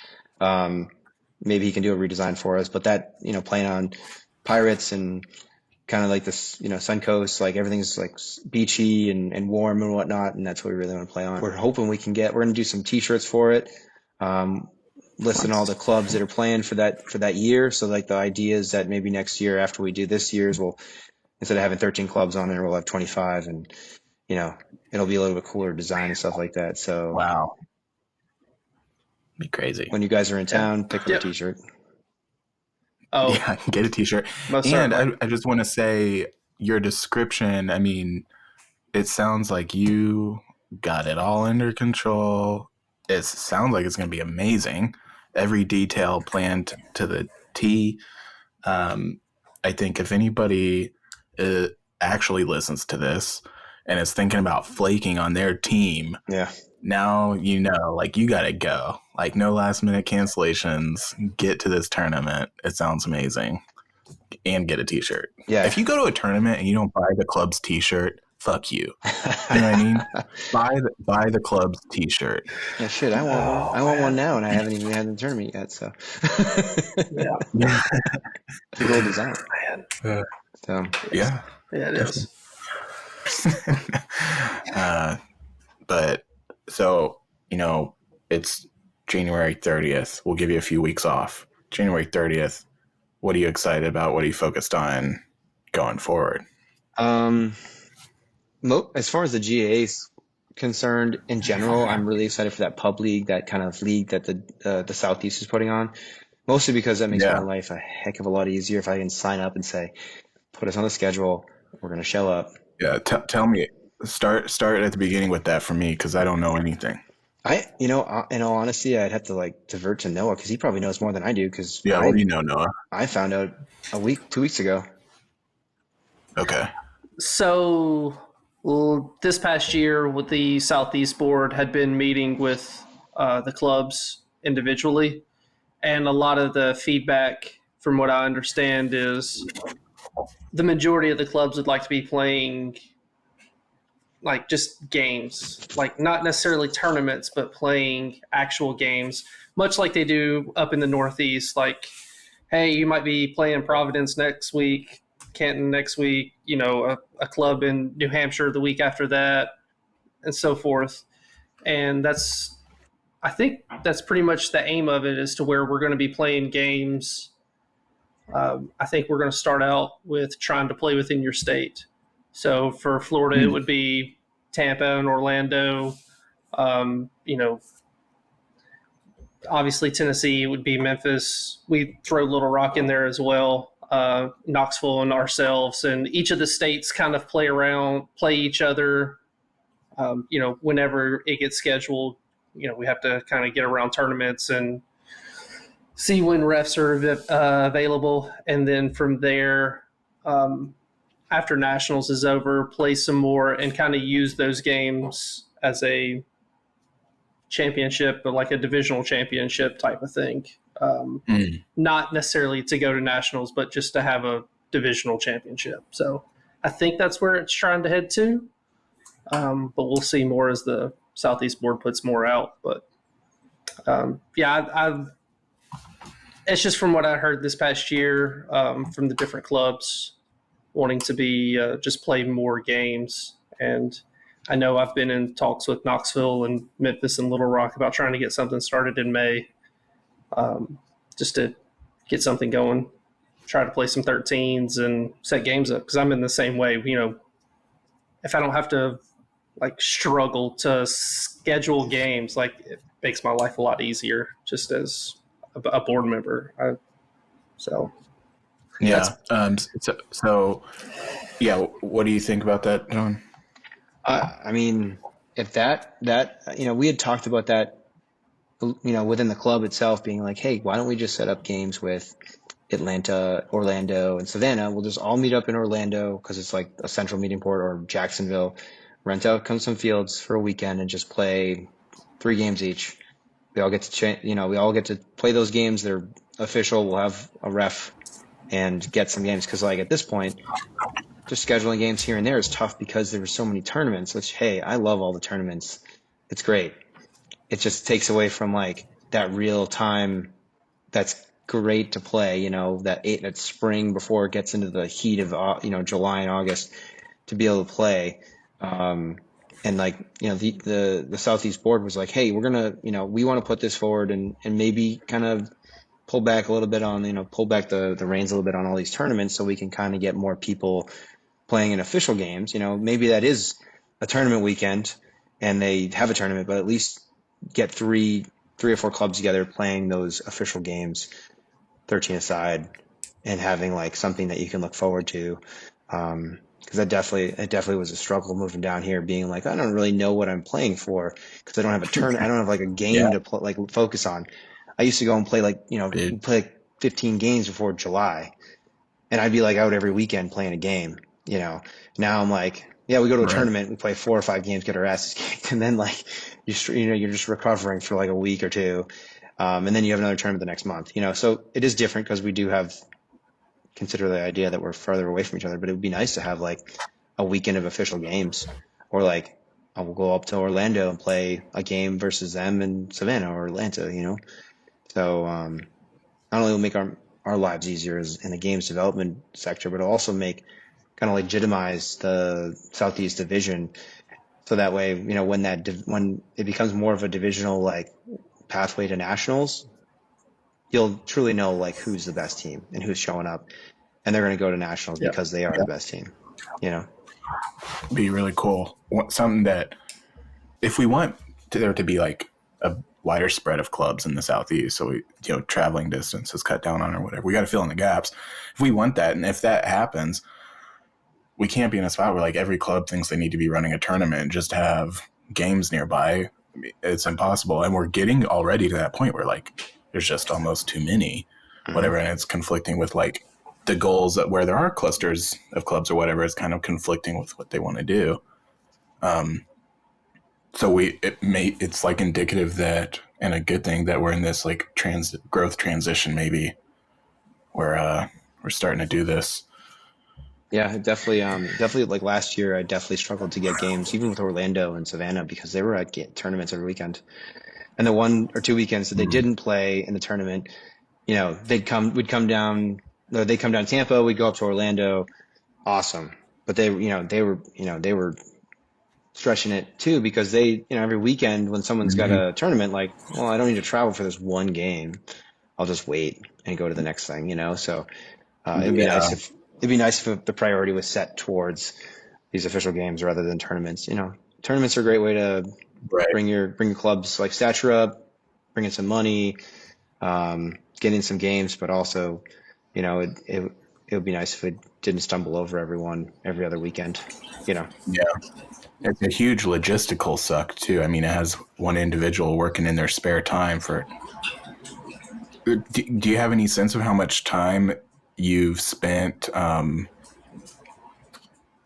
Maybe he can do a redesign for us, but that, playing on pirates and kind of this, Suncoast, everything's beachy and warm and whatnot, and that's what we really want to play on. We're hoping we're gonna do some T-shirts for it, listing all the clubs that are playing for that year. So the idea is that maybe next year, after we do this year's, we'll, instead of having 13 clubs on there, we'll have 25, and it'll be a little bit cooler design and stuff like that. So wow, be crazy. When you guys are in town, pick up a T-shirt. Oh, Yeah, get a t-shirt. most And certainly. I just want to say your description, I mean, it sounds like you got it all under control. It sounds like it's going to be amazing. Every detail planned to the T. Um, I think if anybody uh, actually listens to this and is thinking about flaking on their team, Yeah. now you know, like, you got to go. Like, no last minute cancellations. Get to this tournament. It sounds amazing. And get a t-shirt. Yeah. If you go to a tournament and you don't buy the club's t-shirt, fuck you. You know what I mean? Buy the club's t-shirt. Yeah, shit, I want one. Oh I want one man, now, and I haven't even had the tournament yet, so. yeah, Yeah. Big old design. Uh, So, yeah. yeah, it is. But so, you know, it's January 30th. We'll give you a few weeks off. January 30th. What are you excited about? What are you focused on going forward? as far as the GAA is concerned, in general, I'm really excited for that pub league, that kind of league that the Southeast is putting on. Mostly because that makes my Yeah. life a heck of a lot easier if I can sign up and say, put us on the schedule. We're going to show up. Yeah. Tell me, start at the beginning with that for me, because I don't know anything. In all honesty, I'd have to like divert to Noah because he probably knows more than I do because Yeah. What do you know, Noah? I found out 2 weeks ago. Okay. So, well, this past year, with the Southeast Board had been meeting with the clubs individually, and a lot of the feedback, from what I understand, is the majority of the clubs would like to be playing like just games, like not necessarily tournaments, but playing actual games, much like they do up in the Northeast. Like, hey, you might be playing Providence next week, Canton next week, a club in New Hampshire the week after that, and so forth. And I think that's pretty much the aim of it, as to where we're going to be playing games. I think we're going to start out with trying to play within your state. So for Florida, it would be Tampa and Orlando. Um, you know, Obviously Tennessee would be Memphis. We throw Little Rock in there as well. Knoxville and ourselves, and each of the states kind of play each other. Whenever it gets scheduled, we have to kind of get around tournaments and see when refs are available, and then from there, after nationals is over, play some more and kind of use those games as a championship, but like a divisional championship type of thing. Not necessarily to go to nationals, but just to have a divisional championship. So I think that's where it's trying to head to. But we'll see more as the Southeast Board puts more out. But it's just from what I heard this past year from the different clubs wanting to be just play more games. And I know I've been in talks with Knoxville and Memphis and Little Rock about trying to get something started in May, just to get something going, try to play some 13s and set games up, because I'm in the same way. If I don't have to like struggle to schedule games, like it makes my life a lot easier just as a board member. Yeah. So, yeah. What do you think about that, John? I mean, if that we had talked about that, within the club itself, being like, hey, why don't we just set up games with Atlanta, Orlando, and Savannah? We'll just all meet up in Orlando because it's like a central meeting point, or Jacksonville. Rent out some fields for a weekend and just play 3 games each. We all get to we all get to play those games. They're official. We'll have a ref and get some games, because like at this point, just scheduling games here and there is tough because there were so many tournaments. Which, hey, I love all the tournaments. It's great. It just takes away from like that real time. That's great to play. That spring before it gets into the heat of July and August, to be able to play. And like the Southeast Board was like, hey, we're gonna we want to put this forward and maybe kind of pull back a little bit on pull back the reins a little bit on all these tournaments, so we can kind of get more people playing in official games. Maybe that is a tournament weekend and they have a tournament, but at least get three or four clubs together playing those official games, 13 aside. and having like something that you can look forward to. Because it definitely was a struggle moving down here, being like, I don't really know what I'm playing for because I don't have I don't have like a game to like focus on. I used to go and play play like 15 games before July, and I'd be like out every weekend playing a game. Now I'm like, yeah, we go to a tournament, we play 4 or 5 games, get our asses kicked, and then like you're just recovering for like a week or two, and then you have another tournament the next month. So it is different because we do consider the idea that we're farther away from each other, but it would be nice to have like a weekend of official games, or like I will go up to Orlando and play a game versus them in Savannah or Atlanta. So not only will make our lives easier in the games development sector, but it'll also make kind of legitimize the Southeast Division. So that way, when it becomes more of a divisional like pathway to nationals, you'll truly know like who's the best team and who's showing up, and they're going to go to nationals because they are the best team. Be really cool. Something that if we want there to be like a wider spread of clubs in the Southeast, so traveling distance is cut down on or whatever, we got to fill in the gaps. If we want that, and if that happens, we can't be in a spot where like every club thinks they need to be running a tournament just to have games nearby. It's impossible, and we're getting already to that point where like there's just almost too many, whatever, and it's conflicting with like the goals that where there are clusters of clubs or whatever, is kind of conflicting with what they want to do. So it's like indicative that, and a good thing that we're in this like growth transition, maybe where we're starting to do this. Yeah, definitely. Like last year, I definitely struggled to get games, even with Orlando and Savannah, because they were at tournaments every weekend. And the 1 or 2 weekends that they didn't play in the tournament, we'd come down to Tampa, we'd go up to Orlando, awesome. But they were stretching it too, because every weekend when someone's got a tournament, like, well, I don't need to travel for this one game. I'll just wait and go to the next thing, So it'd be nice if the priority was set towards these official games rather than tournaments. Tournaments are a great way to bring your club's like stature up, bring in some money, get in some games, but also, it would be nice if it didn't stumble over everyone every other weekend. Yeah. It's a huge logistical suck too. I mean, it has one individual working in their spare time for. Do you have any sense of how much time you've spent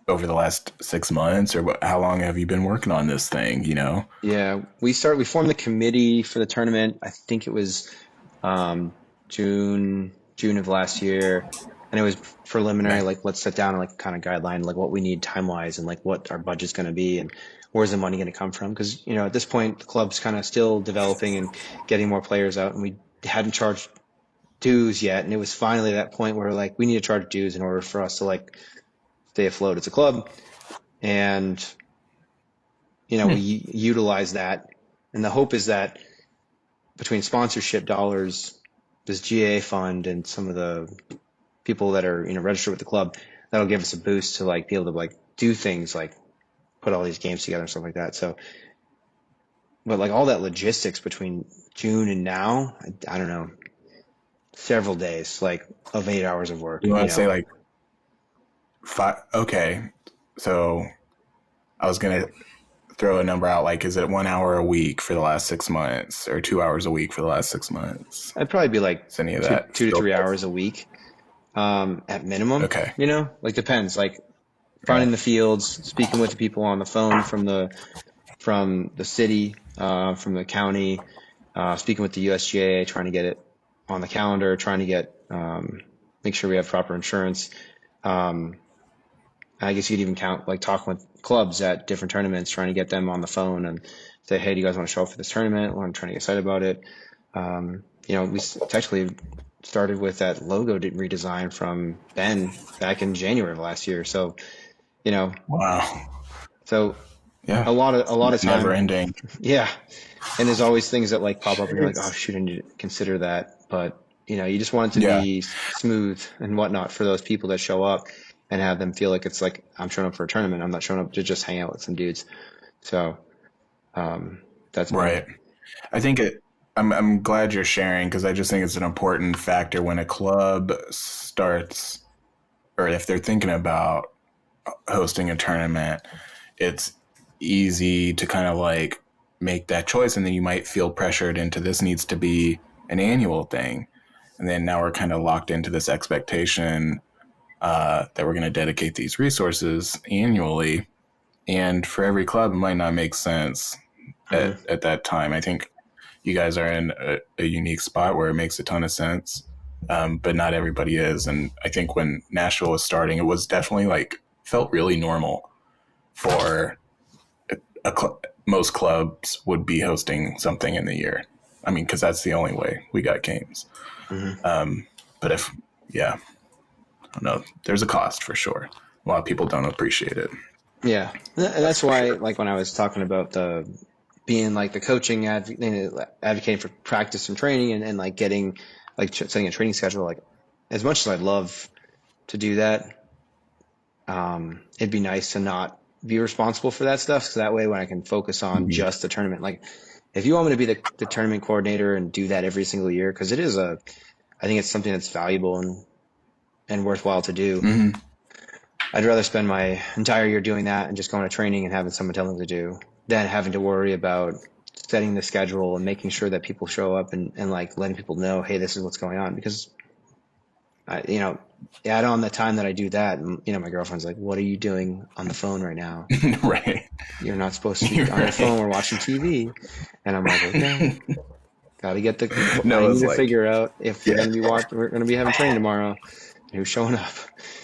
over the last 6 months, or how long have you been working on this thing? Yeah, we formed the committee for the tournament. I think it was June of last year, and it was preliminary. Like, let's sit down and like kind of guideline like what we need time wise, and like what our budget's going to be, and where's the money going to come from? Because at this point the club's kind of still developing and getting more players out, and we hadn't charged dues yet, and it was finally that point where like we need to charge dues in order for us to like stay afloat as a club, and we utilize that, and the hope is that between sponsorship dollars, this GAA fund, and some of the people that are registered with the club, that'll give us a boost to like be able to like do things like put all these games together and stuff like that. So, but like all that logistics between June and now, I don't know, several days like of 8 hours of work. You want to say like 5? Okay, so I was gonna throw a number out, like, is it 1 hour a week for the last 6 months, or 2 hours a week for the last 6 months? I'd probably be like any of that 2 to 3 hours a week, at minimum. Okay. Like depends. Like finding the fields, speaking with the people on the phone from the city, from the county, speaking with the USGA, trying to get it on the calendar, trying to get make sure we have proper insurance. I guess you could even count like talking with clubs at different tournaments, trying to get them on the phone and say, hey, do you guys want to show up for this tournament? Well, I'm trying to get excited about it. We technically started with that logo redesign from Ben back in January of last year. So, Wow. So yeah, a lot of time. Never ending. Yeah. And there's always things that like pop up and you're like, oh shoot, I need to consider that. But you just want it to be smooth and whatnot for those people that show up, and have them feel like it's like, I'm showing up for a tournament. I'm not showing up to just hang out with some dudes. So, that's right. I think I'm glad you're sharing, because I just think it's an important factor when a club starts, or if they're thinking about hosting a tournament, it's easy to kind of like make that choice, and then you might feel pressured into this needs to be an annual thing, and then now we're kind of locked into this expectation that we're going to dedicate these resources annually, and for every club it might not make sense at that time. I think you guys are in a unique spot where it makes a ton of sense, but not everybody is. And I think when Nashville was starting, it was definitely like felt really normal for most clubs would be hosting something in the year. I mean, because that's the only way we got games. But if, yeah, I don't know, there's a cost for sure. A lot of people don't appreciate it. Yeah, and that's why, sure. Like when I was talking about the being like the coaching advocating for practice and training, and like getting like setting a training schedule. Like as much as I'd love to do that, it'd be nice to not be responsible for that stuff. So that way, when I can focus on just the tournament, like if you want me to be the tournament coordinator and do that every single year, because I think it's something that's valuable and worthwhile to do. I'd rather spend my entire year doing that and just going to training and having someone tell me to do than having to worry about setting the schedule and making sure that people show up and like letting people know, hey, this is what's going on. Because add on the time that I do that, and, my girlfriend's like, what are you doing on the phone right now? Right. You're not supposed to be on your phone. We're watching TV. And I'm like, okay, got to get I need to figure out if we're going to be having training tomorrow. Who's showing up?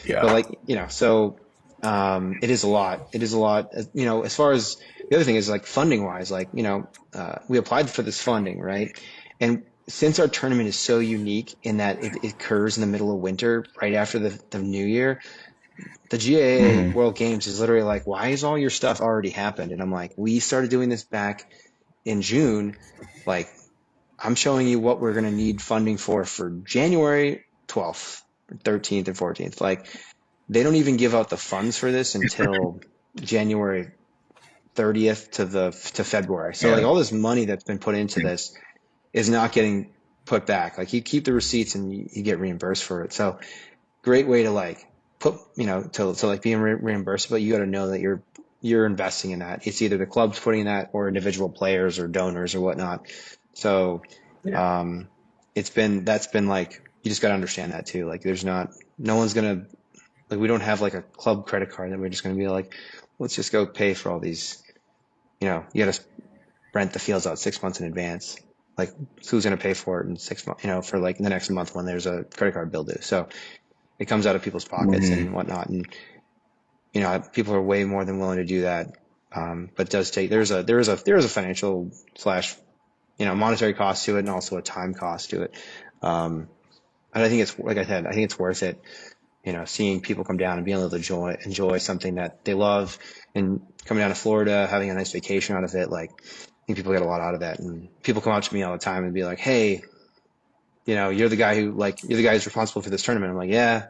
Yeah. But like, so it is a lot. It is a lot. As far as the other thing is like funding wise, like, we applied for this funding, right? And since our tournament is so unique in that it occurs in the middle of winter, right after the new year, the GAA World Games is literally like, why is all your stuff already happened? And I'm like, we started doing this back in June. Like, I'm showing you what we're going to need funding for January 12th. 13th and 14th. Like, they don't even give out the funds for this until January 30th to February. So like all this money that's been put into this is not getting put back. Like you keep the receipts and you get reimbursed for it. So great way to like put, to like being reimbursed, but you got to know that you're investing in that. It's either the club's putting in that or individual players or donors or whatnot. So that's been like, you just got to understand that too. Like no one's going to, like, we don't have like a club credit card that we're just going to be like, let's just go pay for all these, you got to rent the fields out 6 months in advance. Like who's going to pay for it in 6 months, for like the next month when there's a credit card bill due. So it comes out of people's pockets and whatnot. And, people are way more than willing to do that. But it does take, there is a financial / monetary cost to it and also a time cost to it. And I think it's, like I said, I think it's worth it, seeing people come down and being able to enjoy something that they love, and coming down to Florida, having a nice vacation out of it. Like, I think people get a lot out of that. And people come up to me all the time and be like, hey, you're the guy who's responsible for this tournament. I'm like, yeah,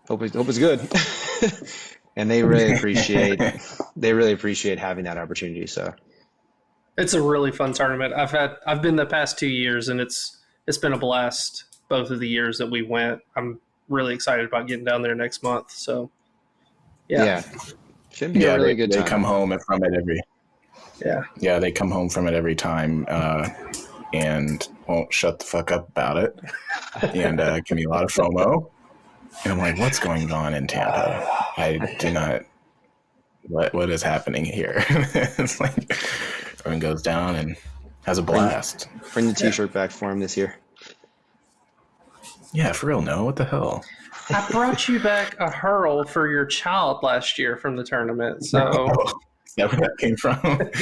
hope it's good. And they really appreciate having that opportunity. So it's a really fun tournament. I've been the past 2 years, and it's been a blast both of the years that we went. I'm really excited about getting down there next month. So, yeah. Should be a really good time. They come home from it they come home from it every time and won't shut the fuck up about it, and give me a lot of FOMO. And I'm like, what's going on in Tampa? I do not. What is happening here? It's like everyone goes down and has a blast. Bring the T-shirt back for him this year. Yeah, for real. No, what the hell? I brought you back a hurl for your child last year from the tournament. So is that where that came from?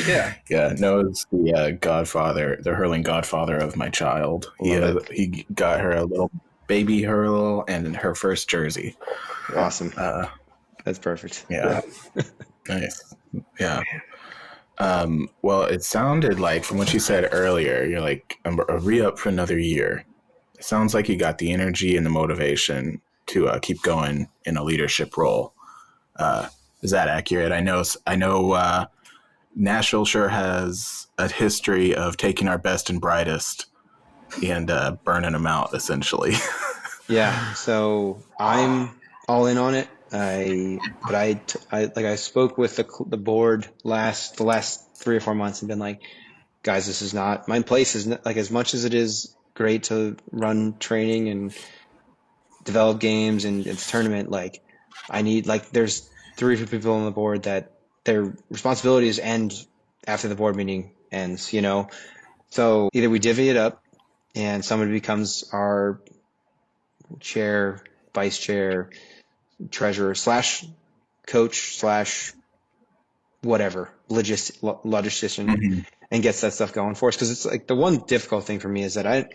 Yeah. No, it's the godfather, the hurling godfather of my child. He got her a little baby hurl and her first jersey. Awesome. That's perfect. Yeah. Nice. Yeah. Well, it sounded like, from what you said earlier, you're like, I'm a re-up for another year. It sounds like you got the energy and the motivation to keep going in a leadership role. Is that accurate? I know Nashville sure has a history of taking our best and brightest and burning them out, essentially. Yeah, so I'm all in on it. I spoke with the board the last 3 or 4 months and been like, guys, this is not my place. Is not, like, as much as it is great to run training and develop games and it's a tournament. Like, I need, like, there's 3 people on the board that their responsibilities end after the board meeting ends. So either we divvy it up and somebody becomes our chair, vice chair, treasurer slash coach slash whatever logistician, and gets that stuff going for us. Because it's like the one difficult thing for me is that I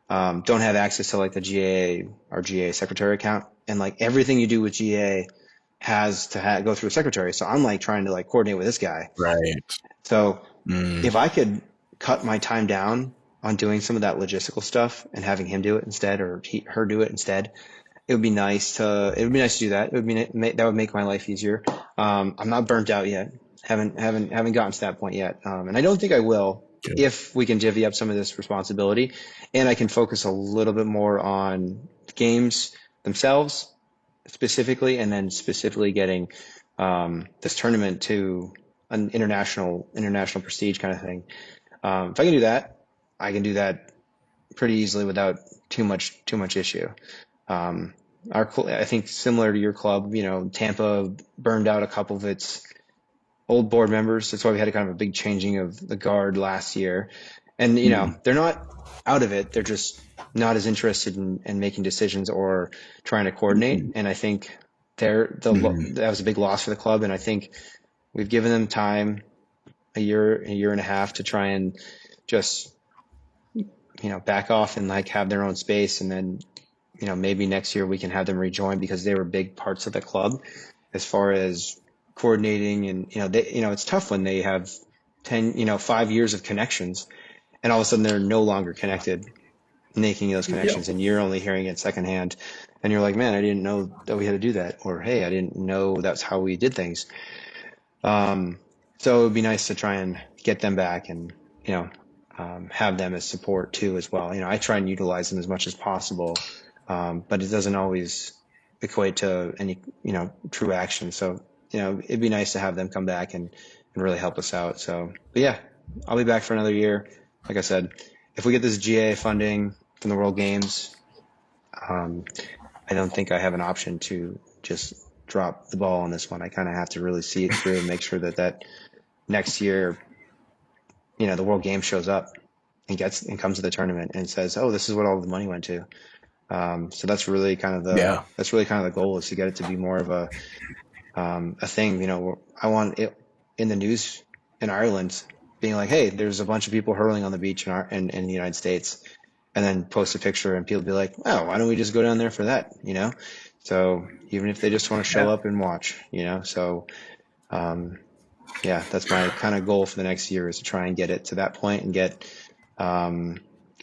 don't have access to like the GAA or GAA secretary account, and like everything you do with GAA has to go through a secretary. So I'm like trying to like coordinate with this guy. Right. So if I could cut my time down on doing some of that logistical stuff and having him do it instead, or her do it instead, it would be nice to do that. That would make my life easier. I'm not burnt out yet. Haven't gotten to that point yet. And I don't think I will. Good. If we can divvy up some of this responsibility and I can focus a little bit more on the games themselves specifically, and then specifically getting this tournament to an international prestige kind of thing. If I can do that, I can do that pretty easily without too much issue. I think similar to your club, Tampa burned out a couple of its old board members. That's why we had a kind of a big changing of the guard last year. And, they're not out of it. They're just not as interested in making decisions or trying to coordinate. And I think that was a big loss for the club. And I think we've given them time, a year and a half, to try and just, back off and like have their own space. And then, maybe next year we can have them rejoin, because they were big parts of the club as far as coordinating. And, it's tough when they have 5 years of connections and all of a sudden they're no longer connected, making those connections. Yep. And you're only hearing it secondhand. And you're like, man, I didn't know that we had to do that. Or, hey, I didn't know that's how we did things. So it would be nice to try and get them back and, have them as support too as well. I try and utilize them as much as possible. But it doesn't always equate to any, true action. So, it'd be nice to have them come back and really help us out. So, but yeah, I'll be back for another year. Like I said, if we get this GA funding from the World Games, I don't think I have an option to just drop the ball on this one. I kind of have to really see it through and make sure that next year, the World Games shows up and comes to the tournament and says, oh, this is what all the money went to. So that's really kind of the goal, is to get it to be more of a thing. I want it in the news in Ireland being like, hey, there's a bunch of people hurling on the beach in the United States, and then post a picture and people be like, oh, why don't we just go down there for that? So even if they just want to show up and watch, so that's my kind of goal for the next year, is to try and get it to that point and get the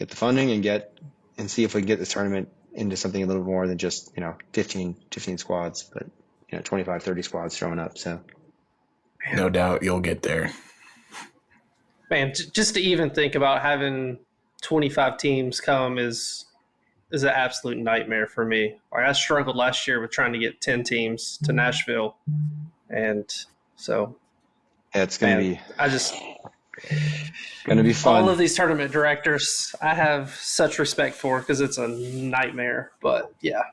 funding and see if we can get this tournament into something a little more than just 15 squads, but 25, 30 squads showing up. So no doubt you'll get there. Man, just to even think about having 25 teams come is an absolute nightmare for me. Like, I struggled last year with trying to get 10 teams to Nashville, and so it's gonna be fun. All of these tournament directors, I have such respect for, because it's a nightmare. But yeah,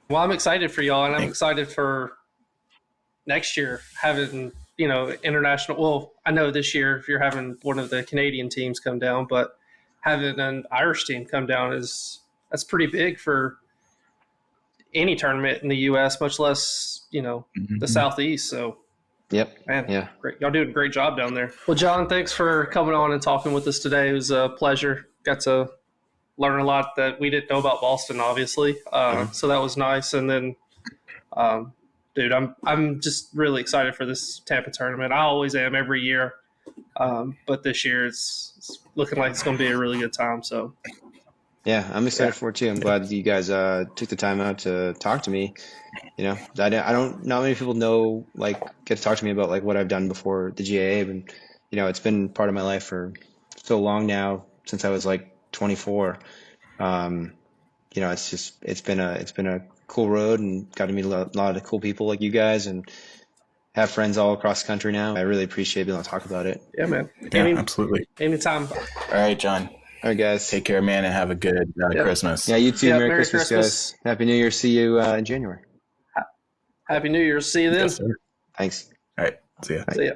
well, I'm excited for y'all, and I'm excited for next year having international. Well, I know this year if you're having one of the Canadian teams come down, but having an Irish team come down that's pretty big for any tournament in the U.S., much less the Southeast. So. Yep. Man, yeah. Great. Y'all doing a great job down there. Well, John, thanks for coming on and talking with us today. It was a pleasure. Got to learn a lot that we didn't know about Boston, obviously. So that was nice. And then, dude, I'm just really excited for this Tampa tournament. I always am every year. But this year it's looking like it's going to be a really good time. So. Yeah, I'm excited for it too. I'm glad that you guys took the time out to talk to me. Not many people get to talk to me about like what I've done before the GAA, and it's been part of my life for so long now, since I was like 24. It's been a cool road, and got to meet a lot of cool people like you guys, and have friends all across the country now. I really appreciate being able to talk about it. Yeah, man. Yeah, absolutely. Anytime. All right, John. All right, guys. Take care, man, and have a good Christmas. Yeah, you too. Yeah, Merry Christmas, guys. Happy New Year. See you in January. Happy New Year. See you then. Yes, sir. Thanks. All right. See ya. See ya.